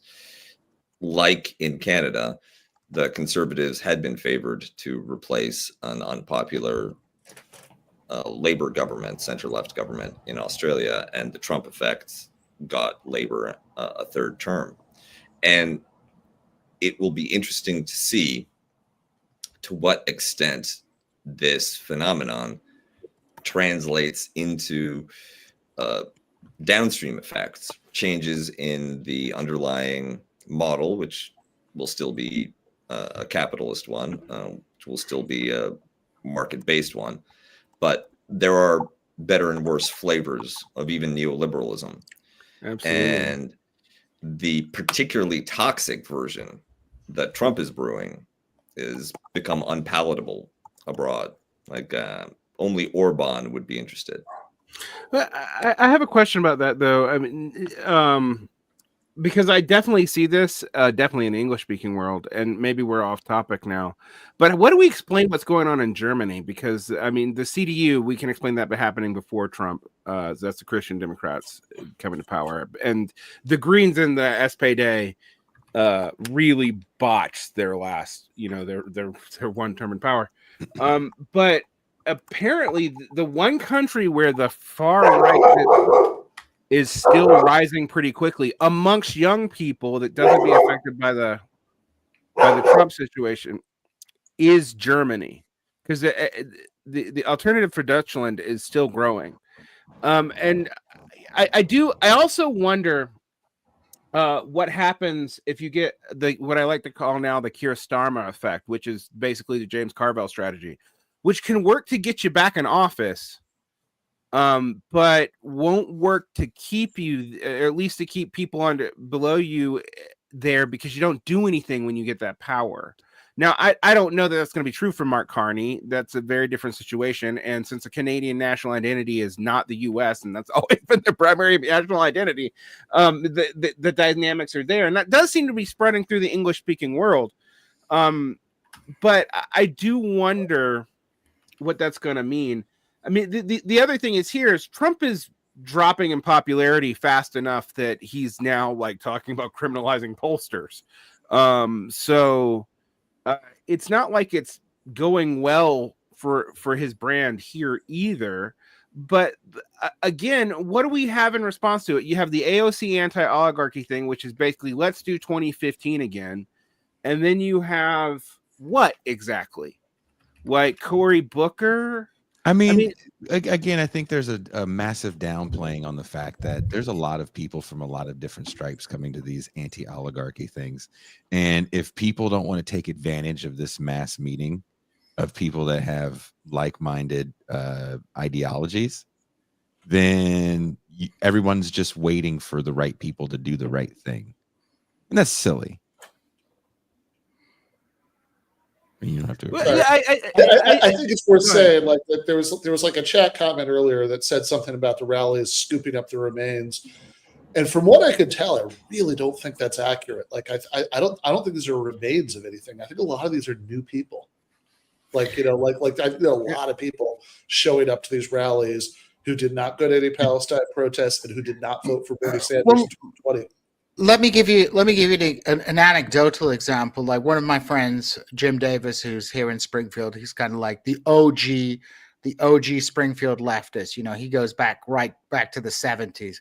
Like in Canada, the Conservatives had been favored to replace an unpopular Labour government, center-left government in Australia, and the Trump effect got Labour a third term. And it will be interesting to see to what extent this phenomenon translates into downstream effects, changes in the underlying model, which will still be a capitalist one, which will still be a market-based one. But there are better and worse flavors of even neoliberalism. Absolutely. And the particularly toxic version that Trump is brewing is become unpalatable abroad. Like only Orban would be interested. But I have a question about that, though. I mean, because I definitely see this, definitely in the English-speaking world, and maybe we're off topic now. But what do we explain what's going on in Germany? Because, I mean, the CDU, we can explain that happening before Trump. That's the Christian Democrats coming to power. And the Greens and the SPD really botched their last, you know, their one term in power. But apparently, the one country where the far right is still rising pretty quickly amongst young people that doesn't be affected by the Trump situation is Germany, because the alternative for Deutschland is still growing. And I also wonder what happens if you get what I like to call now the Keir Starmer effect, which is basically the James Carville strategy, which can work to get you back in office, but won't work to keep you, or at least to keep people below you there, because you don't do anything when you get that power. Now, I don't know that that's going to be true for Mark Carney. That's a very different situation. And since the Canadian national identity is not the U.S., and that's always been the primary national identity, the dynamics are there. And that does seem to be spreading through the English-speaking world. But I do wonder what that's going to mean. I mean, the other thing is Trump is dropping in popularity fast enough that he's now like talking about criminalizing pollsters. So it's not like it's going well for his brand here either. But again, what do we have in response to it? You have the AOC anti-oligarchy thing, which is basically let's do 2015 again. And then you have what exactly? Like Cory Booker? I mean, again, I think there's a massive downplaying on the fact that there's a lot of people from a lot of different stripes coming to these anti-oligarchy things. And if people don't want to take advantage of this mass meeting of people that have like-minded ideologies, then everyone's just waiting for the right people to do the right thing. And that's silly. You don't have to. Well, yeah, I think it's worth saying like that there was like a chat comment earlier that said something about the rallies scooping up the remains, and from what I could tell, I really don't think that's accurate. Like I don't think these are remains of anything. I think a lot of these are new people. Like like I know a lot of people showing up to these rallies who did not go to any Palestine protests and who did not vote for Bernie Sanders in 2020. Let me give you an anecdotal example. Like one of my friends, Jim Davis, who's here in Springfield, he's kind of like the OG Springfield leftist. You know, he goes back to the 70s.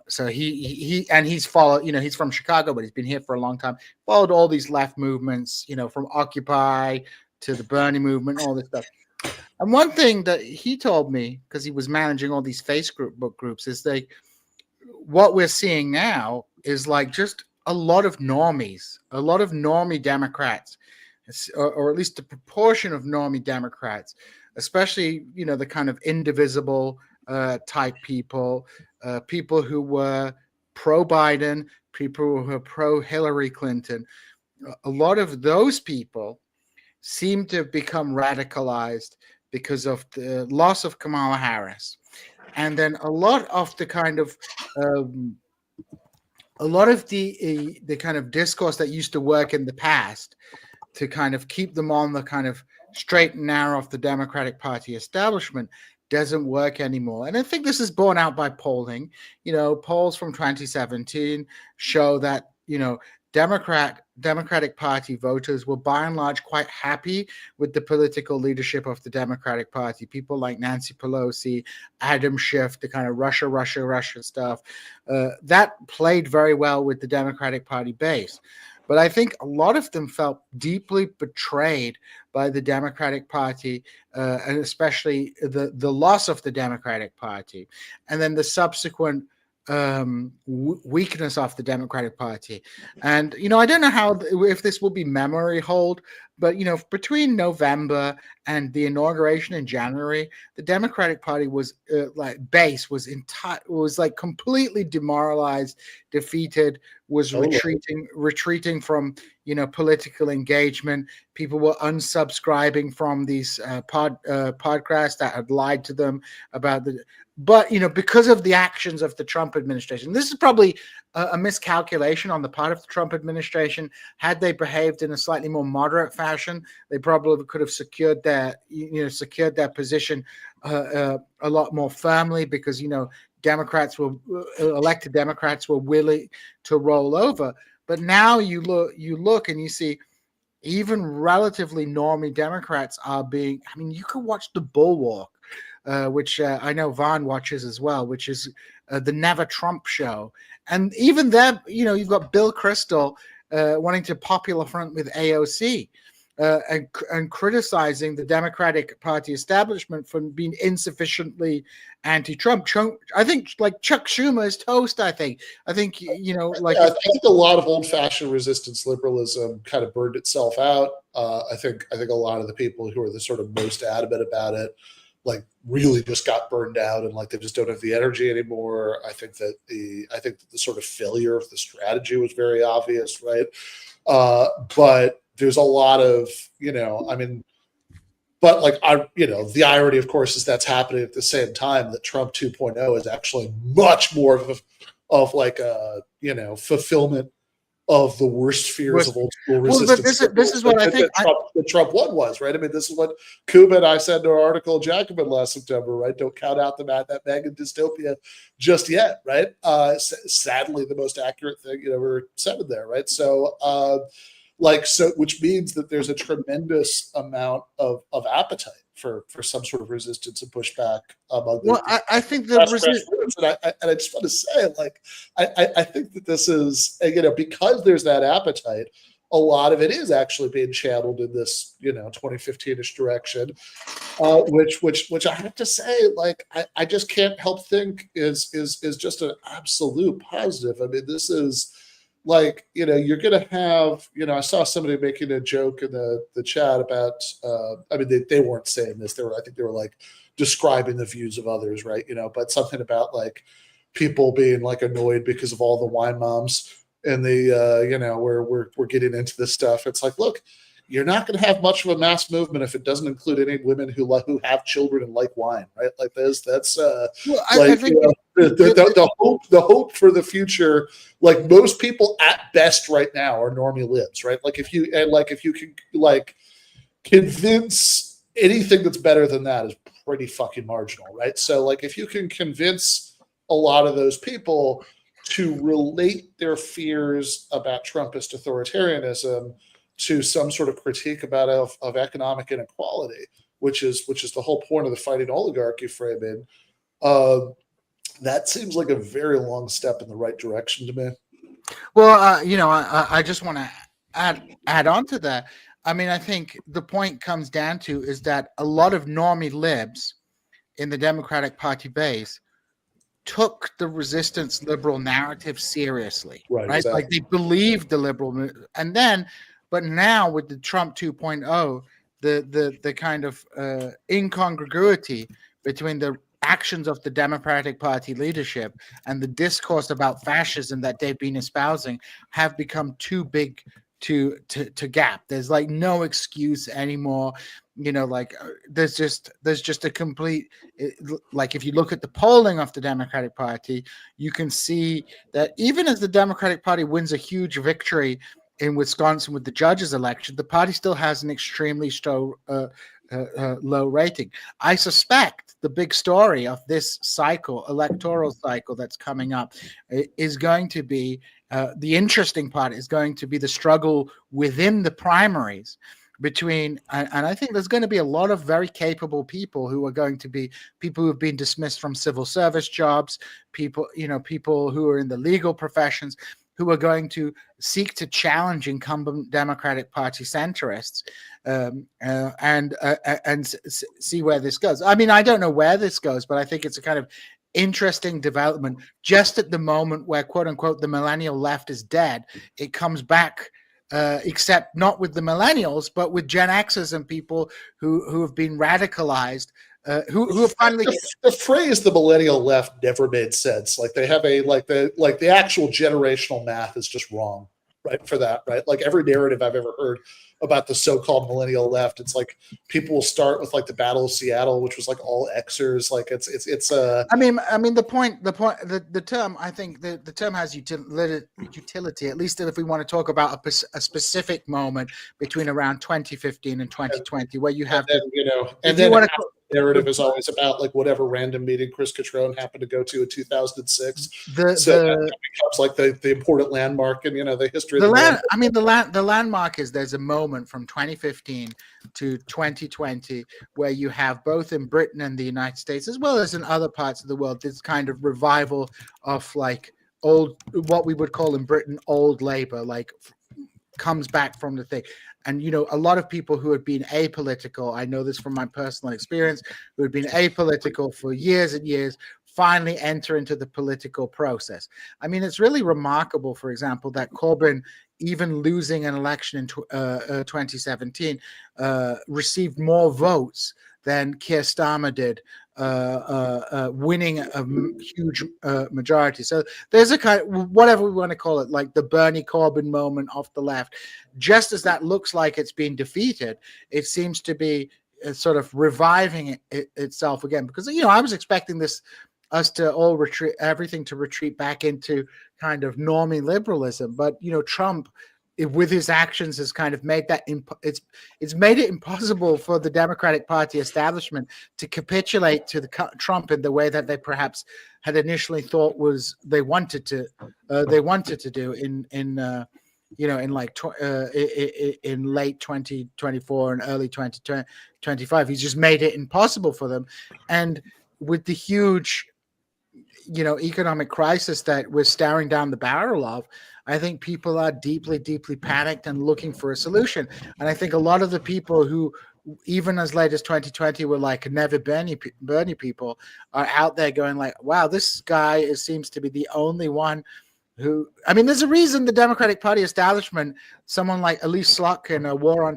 So he's followed. You know, he's from Chicago, but he's been here for a long time. Followed all these left movements. You know, from Occupy to the Bernie movement, all this stuff. And one thing that he told me, because he was managing all these Facebook groups, is what we're seeing now is like just a lot of normie Democrats, or at least a proportion of normie Democrats, especially, you know, the kind of indivisible type people, people who were pro-Biden, people who were pro-Hillary Clinton. A lot of those people seem to have become radicalized because of the loss of Kamala Harris. And then a lot of the kind of the kind of discourse that used to work in the past to kind of keep them on the kind of straight and narrow of the Democratic Party establishment doesn't work anymore. And I think this is borne out by polling. You know, polls from 2017 show that, you know, Democratic Party voters were by and large quite happy with the political leadership of the Democratic Party. People like Nancy Pelosi, Adam Schiff, the kind of Russia stuff, that played very well with the Democratic Party base. But I think a lot of them felt deeply betrayed by the Democratic Party, and especially the loss of the Democratic Party, and then the subsequent weakness of the Democratic Party. And, you know, I don't know if this will be memory hold, but, you know, between November and the inauguration in January, the Democratic Party was was like completely demoralized, defeated, was retreating from, you know, political engagement. People were unsubscribing from these podcasts that had lied to them about but, you know, because of the actions of the Trump administration, this is probably a miscalculation on the part of the Trump administration. Had they behaved in a slightly more moderate fashion, they probably could have secured their position a lot more firmly, because, you know, elected Democrats were willing to roll over. But now you look and you see even relatively normie Democrats are being. I mean, you could watch the Bulwark, which I know Vaughn watches as well, which is the Never Trump show. And even there, you know, you've got Bill Kristol wanting to popular front with AOC and criticizing the Democratic Party establishment for being insufficiently anti-Trump. I think like Chuck Schumer is toast. I think, you know, like I think a lot of old-fashioned resistance liberalism kind of burned itself out. I think a lot of the people who are the sort of most adamant about it, like, really just got burned out, and like they just don't have the energy anymore. I think that the sort of failure of the strategy was very obvious, right? But there's a lot of, you know, I mean, but like the irony, of course, is that's happening at the same time that Trump 2.0 is actually much more of like a, you know, fulfillment of the worst fears of old school resistance. But this is what I think the Trump one was, right? I mean, this is what Kuba and I said in our article in Jacobin last September, right? Don't count out that mega dystopia just yet, right? Sadly, the most accurate thing you ever said in there, right? So, which means that there's a tremendous amount of appetite some sort of resistance and pushback among Well, the I think the grassroots. And I just want to say, like, I think that this is, because there's that appetite, a lot of it is actually being channeled in this 2015ish direction, which I have to say, like, I just can't help think is just an absolute positive. I mean, this is like, you're going to have, I saw somebody making a joke in the chat about, I mean, they weren't saying this. I think they were like describing the views of others, right? But something about like people being like annoyed because of all the wine moms and we're getting into this stuff. It's like, look, you're not going to have much of a mass movement if it doesn't include any women who have children and like wine, right? Like that's well, like, I think the hope for the future. Like, most people at best right now are normie libs, right? Like if you can like convince anything that's better than that is pretty fucking marginal, right? So like if you can convince a lot of those people to relate their fears about Trumpist authoritarianism to some sort of critique of economic inequality, which is the whole point of the fighting oligarchy framing. That seems like a very long step in the right direction to me. Well, I just want to add on to that. I mean, I think the point comes down to is that a lot of normie libs in the Democratic Party base took the resistance liberal narrative seriously, right? Exactly. Like they believed the liberal, but now with the Trump 2.0, the kind of incongruity between the actions of the Democratic Party leadership and the discourse about fascism that they've been espousing have become too big to gap. There's like no excuse anymore. Like there's just a complete, like if you look at the polling of the Democratic Party, you can see that even as the Democratic Party wins a huge victory in Wisconsin with the judges election, the party still has an extremely low rating. I suspect the big story of this electoral cycle that's coming up, is going to be the interesting part is going to be the struggle within the primaries between, and I think there's going to be a lot of very capable people who are going to be people who have been dismissed from civil service jobs, people who are in the legal professions, who are going to seek to challenge incumbent Democratic Party centrists, and see where this goes. I mean, I don't know where this goes, but I think it's a kind of interesting development. Just at the moment where, quote unquote, the millennial left is dead, it comes back, except not with the millennials, but with Gen Xers and people who have been radicalized. Who have finally the phrase "the millennial left" never made sense. Like they have the actual generational math is just wrong, right? For that, right? Like every narrative I've ever heard about the so-called millennial left, it's like people will start with like the Battle of Seattle, which was like all Xers. Like it's I mean the term, I think the term has utility, at least if we want to talk about a specific moment between around 2015 and 2020, where you have narrative is always about like whatever random meeting Chris Catrone happened to go to in 2006. That becomes like the important landmark in the history of the land. I mean the landmark is there's a moment from 2015 to 2020 where you have both in Britain and the United States, as well as in other parts of the world, this kind of revival of like what we would call in Britain old labor, like comes back from the thing. And, a lot of people who had been apolitical, I know this from my personal experience, who had been apolitical for years and years, finally enter into the political process. I mean, it's really remarkable, for example, that Corbyn, even losing an election in 2017, received more votes than Keir Starmer did, winning a huge majority. So there's a kind of, whatever we want to call it, like the Bernie Corbyn moment of the left. Just as that looks like it's been defeated, it seems to be sort of reviving itself again. Because, I was expecting us to all retreat back into kind of normie liberalism. But, Trump, with his actions, has kind of made that it's made it impossible for the Democratic Party establishment to capitulate to Trump in the way that they perhaps had initially thought they wanted to do in like in late 2024 and early 2025. He's just made it impossible for them. And with the huge, economic crisis that we're staring down the barrel of, I think people are deeply, deeply panicked and looking for a solution. And I think a lot of the people who, even as late as 2020, were like never Bernie people, are out there going like, wow, this guy seems to be the only one who, I mean, there's a reason the Democratic Party establishment, someone like Elise Slotkin, a War on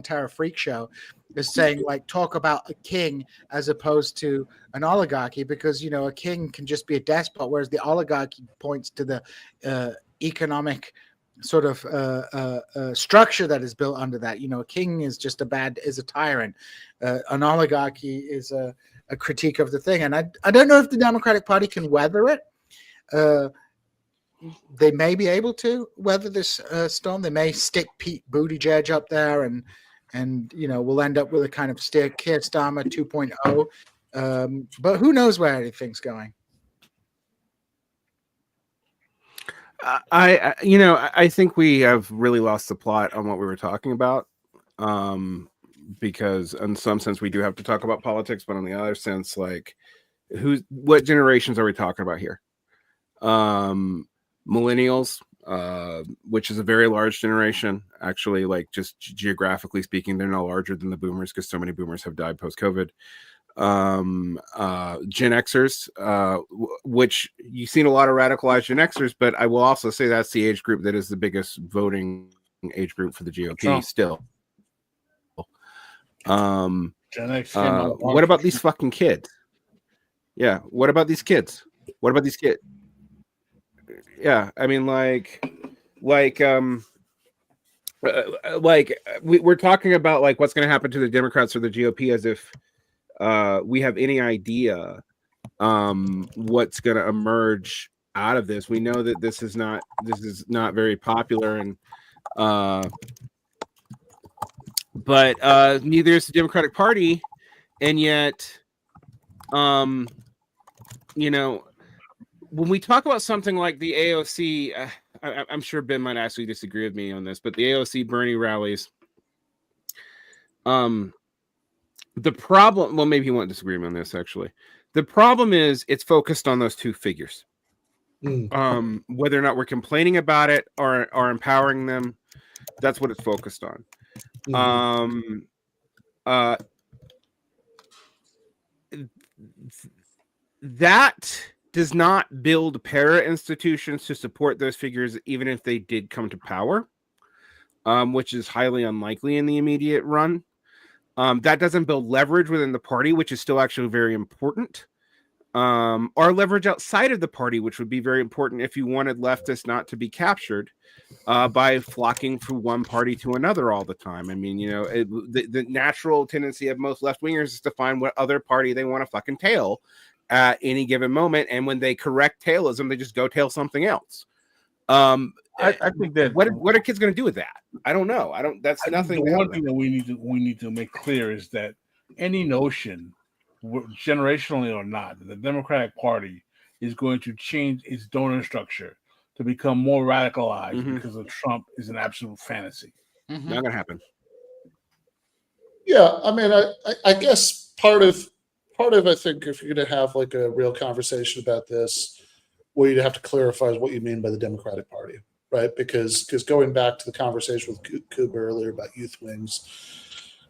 Terror freak show, is saying like, talk about a king as opposed to an oligarchy, because a king can just be a despot, whereas the oligarchy points to the economic sort of structure that is built under that. A king is just is a tyrant. An oligarchy is a critique of the thing. And I don't know if the Democratic Party can weather it. They may be able to weather this storm. They may stick Pete Buttigieg up there, and we'll end up with a kind of Keir Starmer 2.0. But who knows where anything's going? I think we have really lost the plot on what we were talking about, because in some sense we do have to talk about politics, but on the other sense, like, what generations are we talking about here? Millennials, which is a very large generation, actually, like just geographically speaking, they're no larger than the boomers because so many boomers have died post-COVID. Gen Xers, which you've seen a lot of radicalized Gen Xers, but I will also say that's the age group that is the biggest voting age group for the GOP still. Gen X what about these fucking kids? Yeah, what about these kids? What about these kids? Yeah, I mean, we're talking about like what's going to happen to the Democrats or the GOP as if we have any idea what's going to emerge out of this. We know that this is not very popular, and but neither is the Democratic Party, and yet when we talk about something like the AOC, I'm sure Ben might actually disagree with me on this, but the AOC Bernie rallies, the problem, well, maybe he won't disagree with me on this, actually. The problem is it's focused on those two figures. Whether or not we're complaining about it or empowering them, that's what it's focused on. That does not build para institutions to support those figures, even if they did come to power, which is highly unlikely in the immediate run. That doesn't build leverage within the party, which is still actually very important. Or leverage outside of the party, which would be very important if you wanted leftists not to be captured by flocking from one party to another all the time. I mean, the natural tendency of most left-wingers is to find what other party they want to fucking tail at any given moment, and when they correct tailism, they just go tail something else. I think that what are kids going to do with that? I don't know. That's nothing. The one thing that we need to make clear is that any notion, generationally or not, that the Democratic Party is going to change its donor structure to become more radicalized because of Trump is an absolute fantasy. Not going to happen. Yeah, I mean, I guess part of I think if you're going to have like a real conversation about this, what you'd have to clarify is what you mean by the Democratic Party, right? Because going back to the conversation with Kuba earlier about youth wings,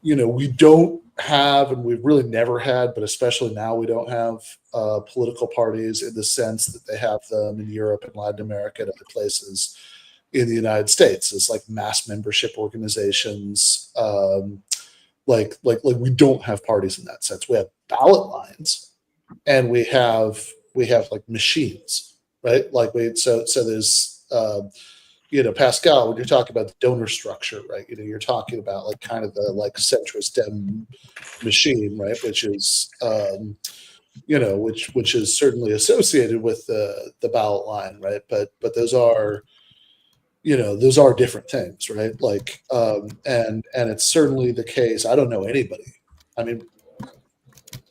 we don't have, and we've really never had, but especially now we don't have political parties in the sense that they have them in Europe and Latin America and other places in the United States. It's like mass membership organizations. Like we don't have parties in that sense. We have ballot lines, and we have like machines, right? So there's Pascal, when you're talking about the donor structure, right? You're talking about like kind of the like centrist Dem machine, right? Which is which is certainly associated with the ballot line, right? But those are different things, right? Like, and it's certainly the case. I don't know anybody. I mean,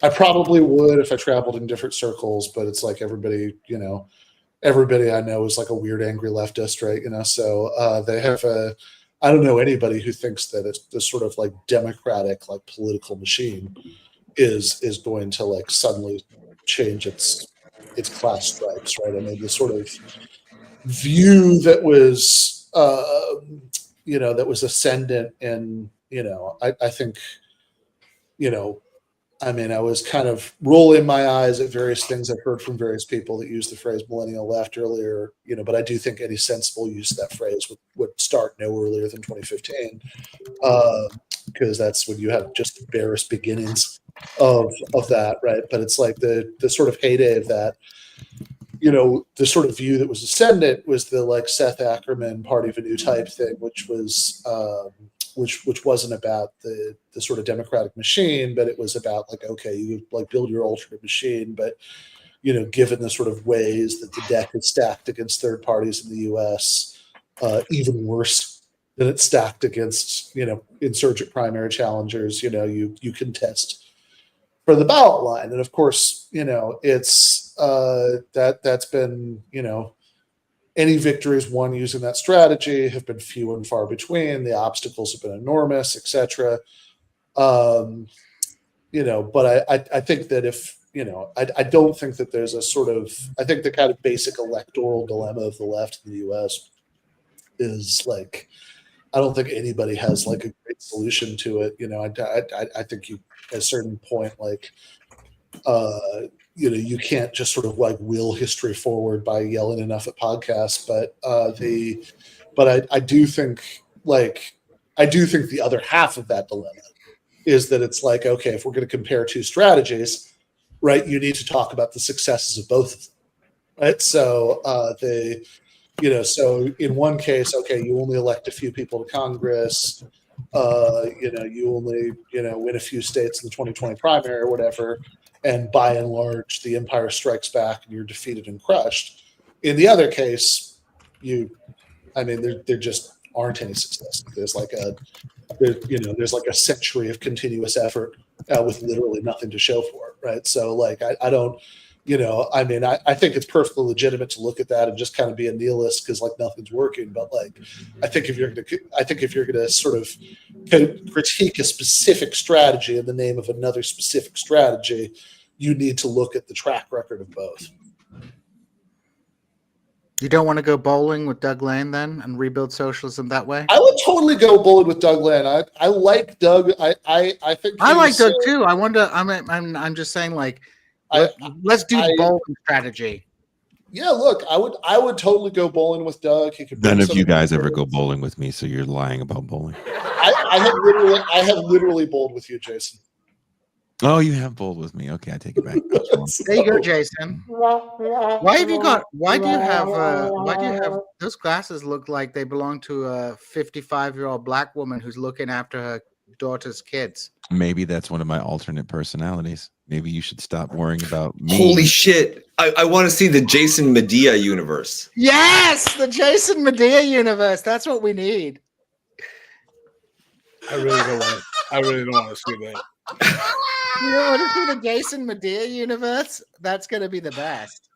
I probably would if I traveled in different circles, but it's like everybody, everybody I know is like a weird, angry leftist, right? You know, so they have a. I don't know anybody who thinks that it's this sort of like democratic, like political machine is going to like suddenly change its class stripes, right? I mean, the sort of view that was that was ascendant, and I think I mean, I was kind of rolling my eyes at various things I've heard from various people that use the phrase millennial left earlier, but I do think any sensible use of that phrase would start no earlier than 2015, because that's when you have just the barest beginnings of that, right? But it's like the sort of heyday of that, the sort of view that was ascendant was the like Seth Ackerman Party of a New Type thing, which was which wasn't about the sort of democratic machine, but it was about like, okay, you like build your alternate machine, but given the sort of ways that the deck is stacked against third parties in the U.S., even worse than it's stacked against insurgent primary challengers, you contest for the ballot line, and of course it's that's been any victories won using that strategy have been few and far between. The obstacles have been enormous, etc. But I think that if I don't think that there's a sort of, I think the kind of basic electoral dilemma of the left in the U.S. is like, I don't think anybody has like a great solution to it. I think you at a certain point, like you can't just sort of like will history forward by yelling enough at podcasts, but I do think the other half of that dilemma is that it's like, okay, if we're going to compare two strategies, right, you need to talk about the successes of both of them, right? So so in one case, okay, you only elect a few people to Congress, you only win a few states in the 2020 primary or whatever, and by and large, the empire strikes back and you're defeated and crushed. In the other case, there just aren't any successes. There's like a century of continuous effort with literally nothing to show for it, right? So like I don't, I think it's perfectly legitimate to look at that and just kind of be a nihilist because like nothing's working. But like, I think if you're gonna sort of critique a specific strategy in the name of another specific strategy, you need to look at the track record of both. You don't want to go bowling with Doug Lane then and rebuild socialism that way? I would totally go bowling with Doug Lane. I like Doug. I think I like Doug too. I wonder. I'm just saying, like, let's do the bowling strategy. Yeah, look, I would totally go bowling with Doug. He could. None of you guys ever go bowling with me, so you're lying about bowling. I have literally bowled with you, Jason. Oh, you have bowled with me. Okay, I take it back. There you go, Jason. Why do you have those glasses look like they belong to a 55-year-old black woman who's looking after her daughter's kids? Maybe that's one of my alternate personalities. Maybe you should stop worrying about me. Holy shit. I want to see the Jason Medea universe. Yes, the Jason Medea universe. That's what we need. I really don't want to see that. You don't want to see the Jason Medea universe? That's going to be the best.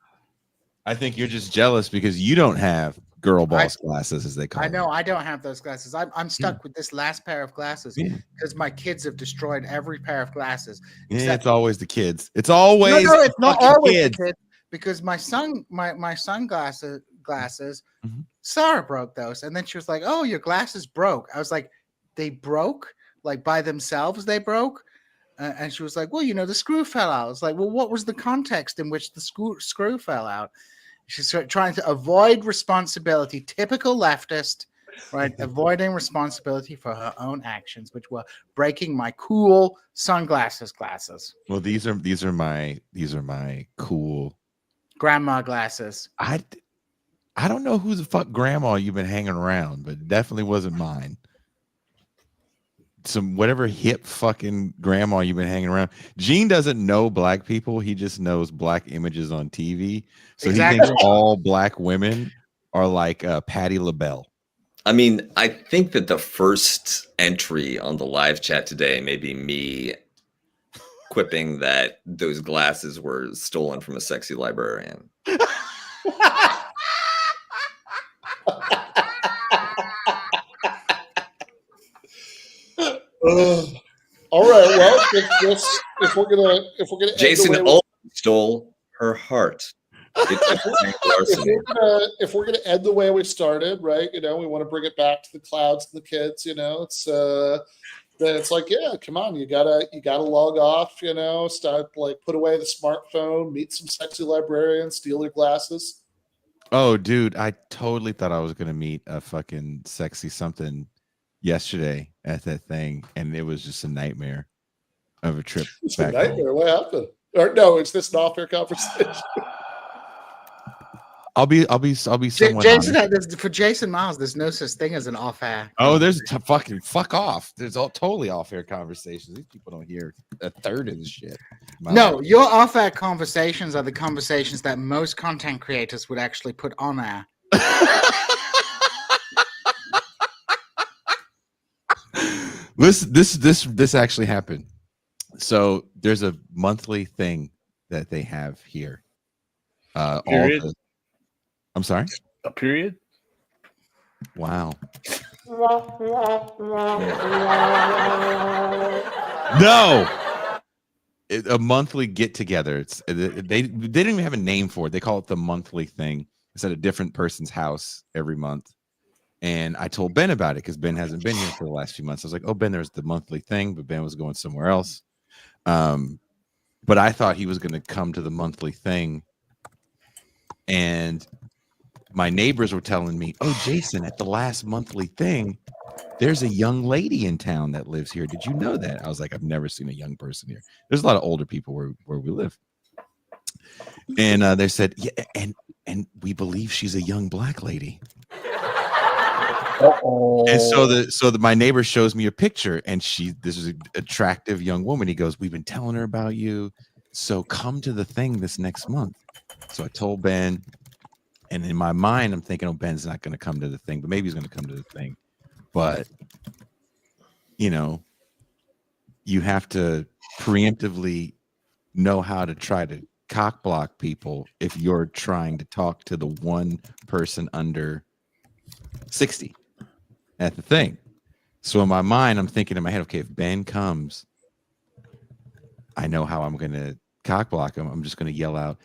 I think you're just jealous because you don't have girl boss glasses, as they call them. I know I don't have those glasses. I'm stuck with this last pair of glasses because my kids have destroyed every pair of glasses. Yeah, it's always the kids. It's always it's not always kids. the kids because my sunglasses Sarah broke those, and then she was like, "Oh, your glasses broke." I was like, "They broke? Like by themselves? They broke?" And she was like, "Well, the screw fell out." I was like, "Well, what was the context in which the screw fell out?" She's trying to avoid responsibility, typical leftist, right? Avoiding responsibility for her own actions, which were breaking my cool sunglasses glasses. Well, these are my cool grandma glasses. I don't know who the fuck grandma you've been hanging around, but it definitely wasn't mine. Some whatever hip fucking grandma you've been hanging around. Gene doesn't know black people. He just knows black images on TV. So exactly. He thinks all black women are like Patti LaBelle. I mean, I think that the first entry on the live chat today may be me quipping that those glasses were stolen from a sexy librarian. All right. Well, if we're gonna Jason end the way also stole her heart. if we're gonna end the way we started, right? You know, we want to bring it back to the clouds and the kids. You know, it's like, yeah, come on, you gotta log off. You know, start like put away the smartphone, meet some sexy librarians, steal their glasses. Oh, dude, I totally thought I was gonna meet a fucking sexy something yesterday at that thing, and it was just a nightmare of a trip It's back a nightmare. home. What happened? Or no, it's this an off-air conversation. I'll be somewhat Jason, honest. for Jason Miles, there's no such thing as an off-air. Oh, there's fucking fuck off. There's all totally off-air conversations. These people don't hear a third of the shit. No, your off-air conversations are the conversations that most content creators would actually put on air. This actually happened. So there's a monthly thing that they have here. Period? I'm sorry? A period? Wow. No. A monthly get together. They didn't even have a name for it. They call it the monthly thing. It's at a different person's house every month. And I told Ben about it because Ben hasn't been here for the last few months. I was like, oh, Ben, there's the monthly thing, but Ben was going somewhere else. But I thought he was going to come to the monthly thing. And my neighbors were telling me, oh, Jason, at the last monthly thing, there's a young lady in town that lives here. Did you know that? I was like, I've never seen a young person here. There's a lot of older people where we live. And they said, yeah, and we believe she's a young black lady. And so my neighbor shows me a picture, and this is an attractive young woman. He goes, we've been telling her about you, so come to the thing this next month. So I told Ben, and in my mind, I'm thinking, oh, Ben's not going to come to the thing, but maybe he's going to come to the thing. But you know, you have to preemptively know how to try to cock block people if you're trying to talk to the one person under 60 at the thing. So in my mind, I'm thinking in my head, okay, if Ben comes, I know how I'm going to cock block him. I'm just going to yell out,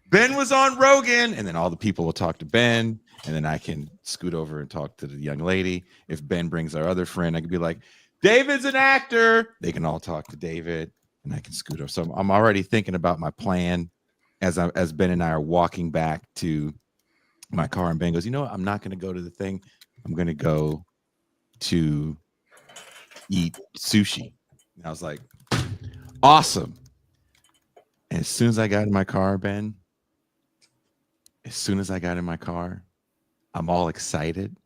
Ben was on Rogan, and then all the people will talk to Ben, and then I can scoot over and talk to the young lady. If Ben brings our other friend, I can be like, David's an actor. They can all talk to David, and I can scoot over. So I'm already thinking about my plan as Ben and I are walking back to my car, and Ben goes, you know what? I'm not going to go to the thing. I'm going to go to eat sushi. And I was like, awesome. And as soon as I got in my car, Ben, I'm all excited.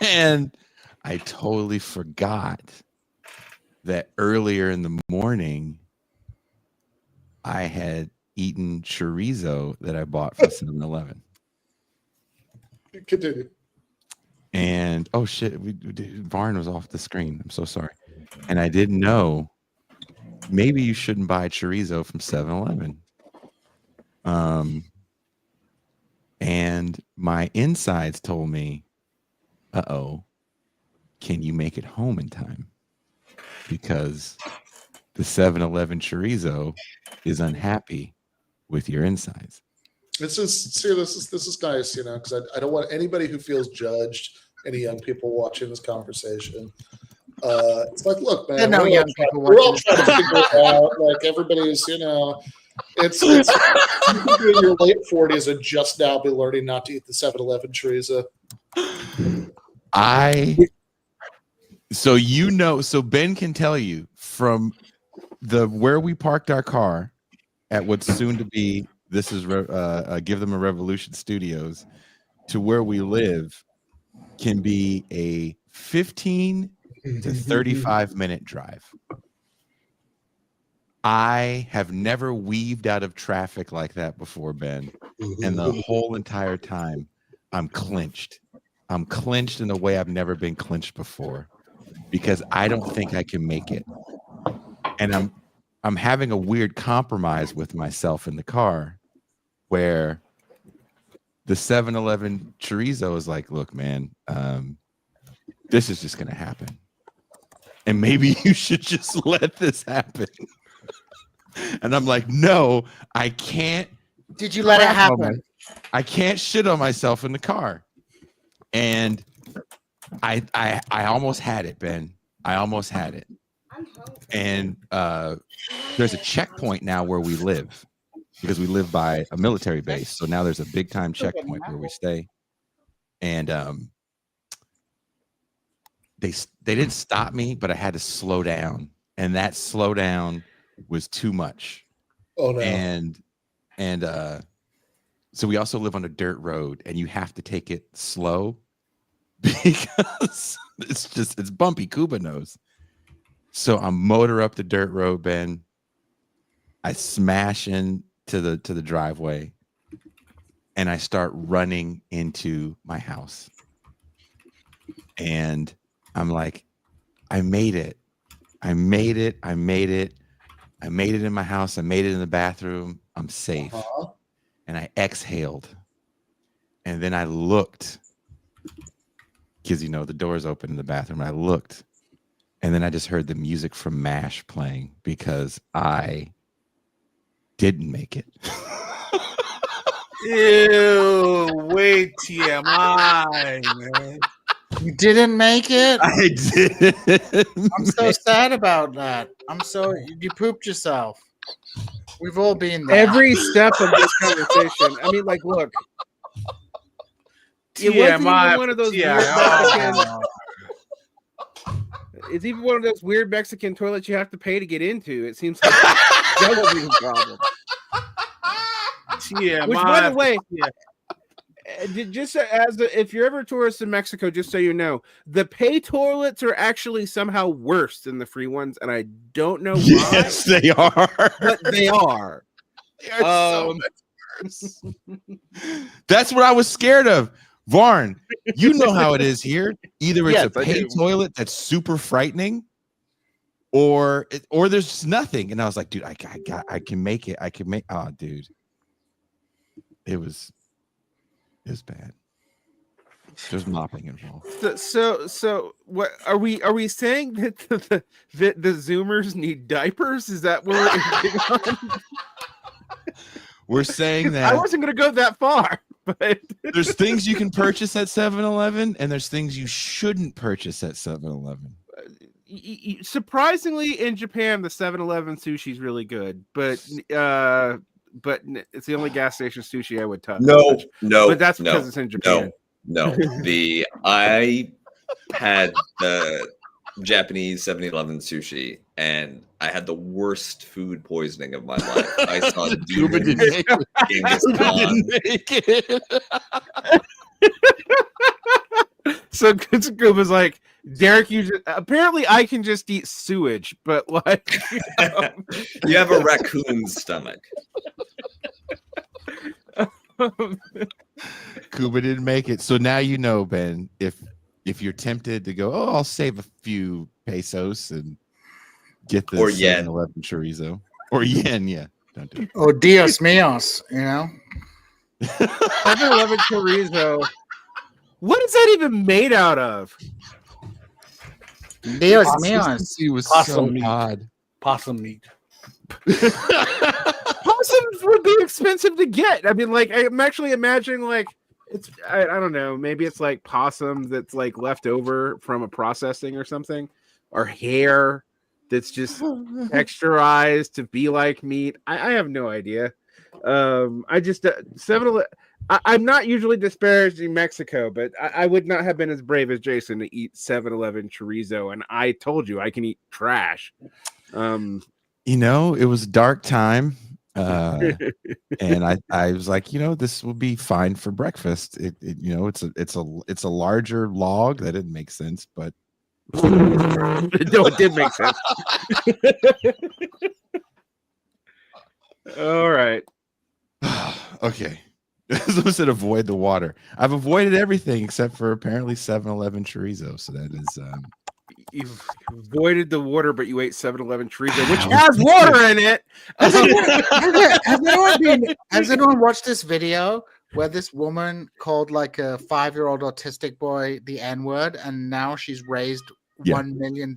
And I totally forgot that earlier in the morning, I had eaten chorizo that I bought from 7-Eleven. Continue. And oh shit, Varn was off the screen. I'm so sorry. And I didn't know. Maybe you shouldn't buy chorizo from 7-Eleven. And my insides told me, uh-oh, can you make it home in time? Because the 7-Eleven chorizo is unhappy with your insides. This is nice, you know, because I don't want anybody who feels judged, any young people watching this conversation. It's like, look, man, we're all trying to figure it out. Like everybody's, you know, it's you could be in your late 40s and just now be learning not to eat the 7-Eleven chorizo. So Ben can tell you from where we parked our car at what's soon to be Give Them a Revolution Studios to where we live can be a 15 to 35 minute drive. I have never weaved out of traffic like that before, Ben. And the whole entire time I'm clenched. I'm clenched in a way I've never been clenched before because I don't think I can make it. And I'm having a weird compromise with myself in the car where the 7-Eleven chorizo is like, look, man, this is just gonna happen, and maybe you should just let this happen. And I'm like, no, I can't. Did you let it crap on happen? I can't shit on myself in the car. And I almost had it, Ben. I almost had it. And there's a checkpoint now where we live, because we live by a military base. So now there's a big time checkpoint where we stay. And they didn't stop me, but I had to slow down. And that slowdown was too much. Oh no. And so we also live on a dirt road, and you have to take it slow because it's bumpy. Cuba knows. So I'm motor up the dirt road, Ben. I smash into the driveway, and I start running into my house. And I'm like, I made it. I made it. I made it. I made it in my house. I made it in the bathroom. I'm safe. And I exhaled. And then I looked, because, you know, the door's open in the bathroom. I looked. And then I just heard the music from MASH playing, because I didn't make it. Ew, wait, TMI, man. You didn't make it? I did. I'm so sad about that. You pooped yourself. We've all been there. Every step of this conversation. I mean, like, look. It wasn't even one of those weird Mexican. It's even one of those weird Mexican toilets you have to pay to get into. It seems like that would be the problem. TMI. Which, by the way, just if you're ever a tourist in Mexico, just so you know, the pay toilets are actually somehow worse than the free ones, and I don't know why. Yes, they are. But they are. They are so much worse. That's what I was scared of. Varn, you know how it is here. Either it's a pay toilet that's super frightening, or there's nothing. And I was like, dude, I can make it. I can make. Oh, dude, it was bad. There's mopping involved. So what are we saying that the Zoomers need diapers? Is that what we're getting on? We're saying that I wasn't going to go that far, but there's things you can purchase at 7-Eleven, and there's things you shouldn't purchase at 7-Eleven. Surprisingly, in Japan, the 7-Eleven sushi is really good, but it's the only gas station sushi I would touch. No, but that's because it's in Japan. No. I had the Japanese 7-Eleven sushi, and I had the worst food poisoning of my life. I saw Cuba didn't make it. So Kuba's like, Derek, apparently I can just eat sewage, but like, you have a raccoon's stomach. Cuba didn't make it. So now you know, Ben, if you're tempted to go, I'll save a few pesos and get the 7-Eleven chorizo. Or yen, yeah. Don't do it. Oh, Dios míos, you know? 7-Eleven chorizo. What is that even made out of? Dios míos. Consistency was Possum so meat. odd. Possum meat. Possums would be expensive to get. I mean, like, I'm actually imagining, like, it's I don't know, maybe it's like possum that's like left over from a processing or something, or hair that's just texturized to be like meat. I have no idea. I just 7-Eleven. I'm not usually disparaging Mexico, but I would not have been as brave as Jason to eat 7-Eleven chorizo, and I told you I can eat trash. You know, it was a dark time. And I was like, you know, this will be fine for breakfast. It's a larger log. That didn't make sense, but no, it did make sense. All right. Okay. I said avoid the water. I've avoided everything except for apparently 7-Eleven chorizo. So that is you've avoided the water, but you ate 7-Eleven chorizo, which has water in it. Has anyone watched this video where this woman called like a 5-year-old autistic boy the N-word, and now she's raised Yeah. $1 million?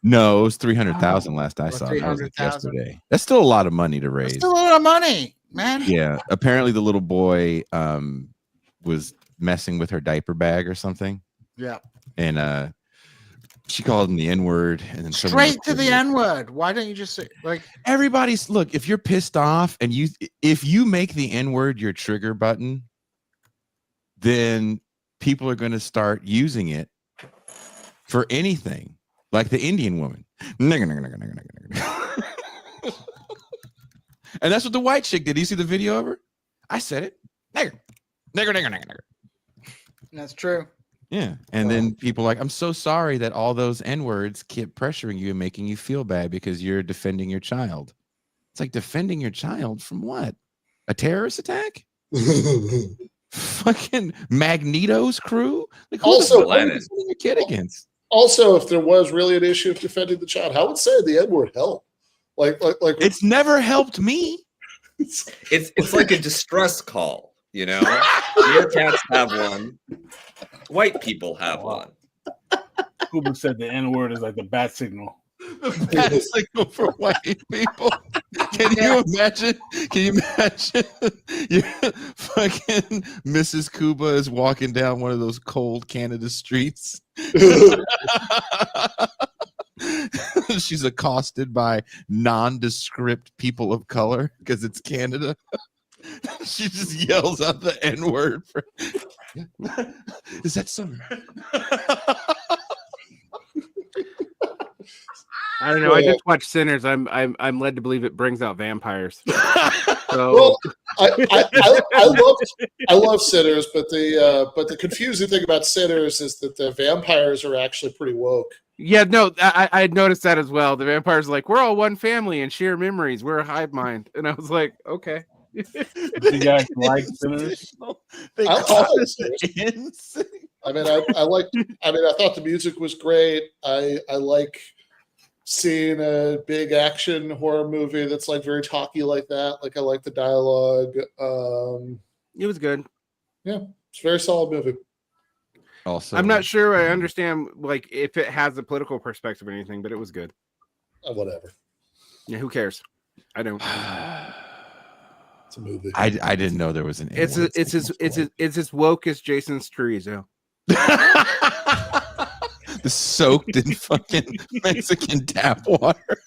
No, it was 300,000 last I Or saw. That was like 300,000? yesterday. That's still a lot of money to raise. That's still a lot of money, man. Yeah. Apparently the little boy was messing with her diaper bag or something. Yeah. And she called him the N-word, and then Straight to the N-word. Why don't you just say, like, everybody's look, if you're pissed off and if you make the N-word your trigger button, then people are going to start using it for anything, like the Indian woman. And that's what the white chick did. Do you see the video of her? I said it. Nigger. that's true. Yeah. And then people are like, I'm so sorry that all those N-words keep pressuring you and making you feel bad because you're defending your child. It's like, defending your child from what? A terrorist attack? Fucking Magneto's crew? Like, who Also, the fuck are you defending your kid against? Also, if there was really an issue of defending the child, how would say the N-word help? Like It's never helped me. It's like a distress call, you know. Meerkats have one. White people have one. Cooper said the N-word is like the bat signal. The bat signal for white people. Can you imagine? Can you imagine? Fucking Mrs. Cuba is walking down one of those cold Canada streets. She's accosted by nondescript people of color because it's Canada. She just yells out the N-word. Is that so? I don't know. I just watched Sinners. I'm led to believe it brings out vampires. So well, I love Sinners, but the confusing thing about Sinners is that the vampires are actually pretty woke. yeah, no, I noticed that as well. The vampires are like, we're all one family and share memories. We're a hive mind, and I was like, okay. Do you guys like Sinners? They I call like it Sinners. I thought the music was great. I like seeing a big action horror movie that's like very talky like that. Like, I like the dialogue. It was good. Yeah, it's a very solid movie. Also, I'm not sure I understand like if it has a political perspective or anything, but it was good. Whatever. Yeah, who cares? I don't. It's a movie. I didn't know there was an. It's as woke as Jason's chorizo. The soaked in fucking Mexican tap water.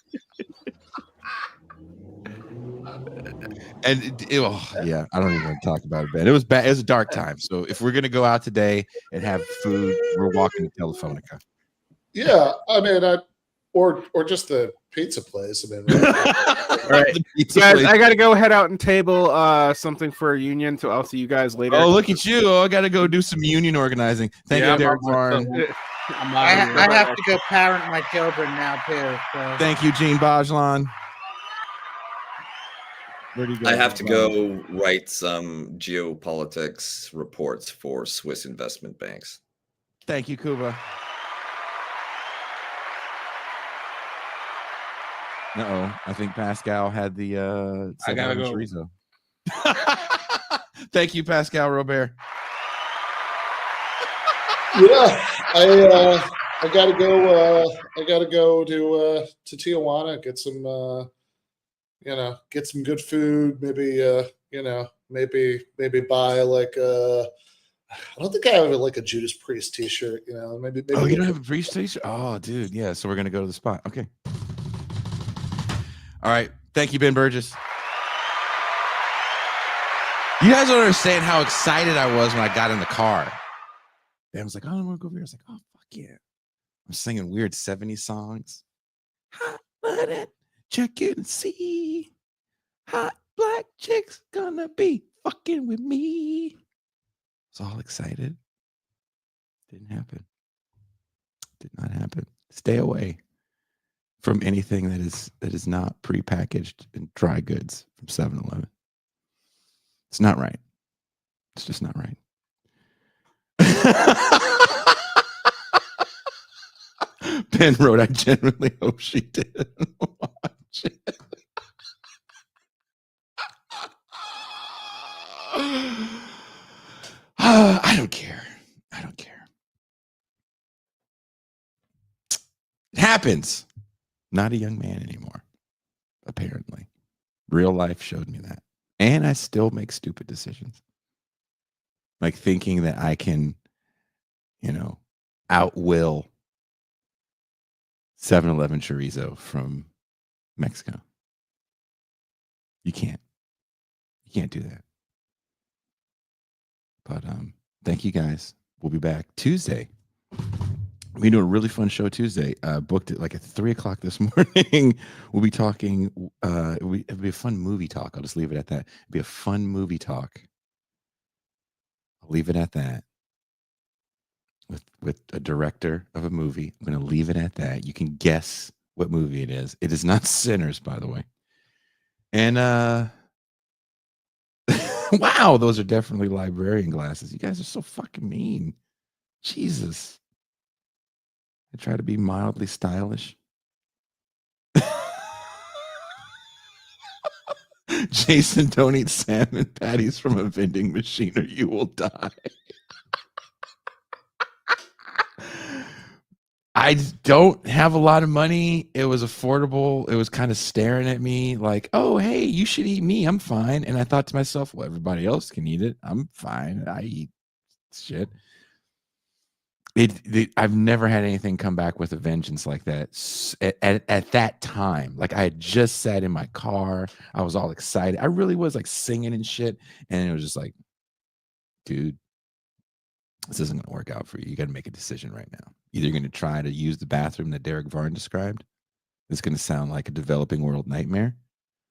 And yeah, I don't even want to talk about it, Ben. It was bad. It was a dark time. So if we're gonna go out today and have food, we're walking to Telefonica. Yeah, I mean, or just the pizza place. I mean, right? All right, guys, I gotta go head out and table something for a union. So I'll see you guys later. Oh, look at you! I gotta go do some union organizing. Thank you, Derek Warren. I have to go parent my children now too. So. Thank you, Gene Bajlan. Where do you go? I have to go write some geopolitics reports for Swiss investment banks. Thank you, Kuba. I think Pascal had the I gotta go. chorizo. Thank you, Pascal Robert. Yeah, I gotta go. I gotta go to Tijuana, get some get some good food. Maybe maybe buy like I don't think I have like a Judas Priest T-shirt. Maybe. Oh, you don't have a Priest T-shirt? Oh, dude, yeah. So we're gonna go to the spot. Okay. All right. Thank you, Ben Burgess. You guys don't understand how excited I was when I got in the car. Ben was like, "Oh, I want to go over here." I was like, "Oh, fuck yeah!" I'm singing weird 70s songs. Hot blooded, check it and see. Hot black chicks gonna be fucking with me. I was all excited. Didn't happen. Did not happen. Stay away from anything that is not prepackaged in dry goods from 7-Eleven. It's not right. It's just not right. Ben wrote, I genuinely hope she didn't watch it. I don't care. I don't care. It happens. Not a young man anymore, apparently. Real life showed me that. And I still make stupid decisions. Like thinking that I can, outwill 7-Eleven chorizo from Mexico. You can't. You can't do that. But thank you guys. We'll be back Tuesday. We do a really fun show Tuesday. Booked it like at 3:00 this morning. We'll be talking. It'll be a fun movie talk. I'll just leave it at that. It'll be a fun movie talk. I'll leave it at that. With a director of a movie. I'm going to leave it at that. You can guess what movie it is. It is not Sinners, by the way. And wow, those are definitely librarian glasses. You guys are so fucking mean. Jesus. I try to be mildly stylish. Jason, don't eat salmon patties from a vending machine or you will die. I don't have a lot of money. It was affordable. It was kind of staring at me like, oh, hey, you should eat me. I'm fine. And I thought to myself, well, everybody else can eat it. I'm fine. I eat shit. I've never had anything come back with a vengeance like that at that time. Like I had just sat in my car. I was all excited. I really was like singing and shit. And it was just like, dude, this isn't going to work out for you. You got to make a decision right now. Either you're going to try to use the bathroom that Derek Varn described. It's going to sound like a developing world nightmare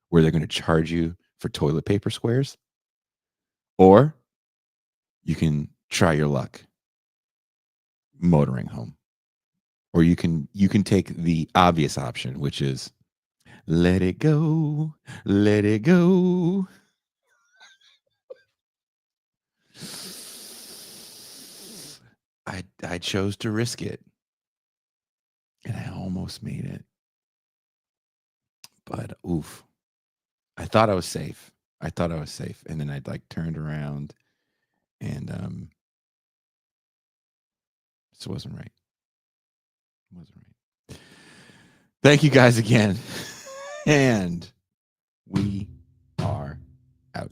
where they're going to charge you for toilet paper squares. Or you can try your luck motoring home. Or you can take the obvious option, which is let it go, let it go. I chose to risk it. And I almost made it. But oof. I thought I was safe. And then I'd like turned around and this wasn't right. Thank you guys again. And we are out.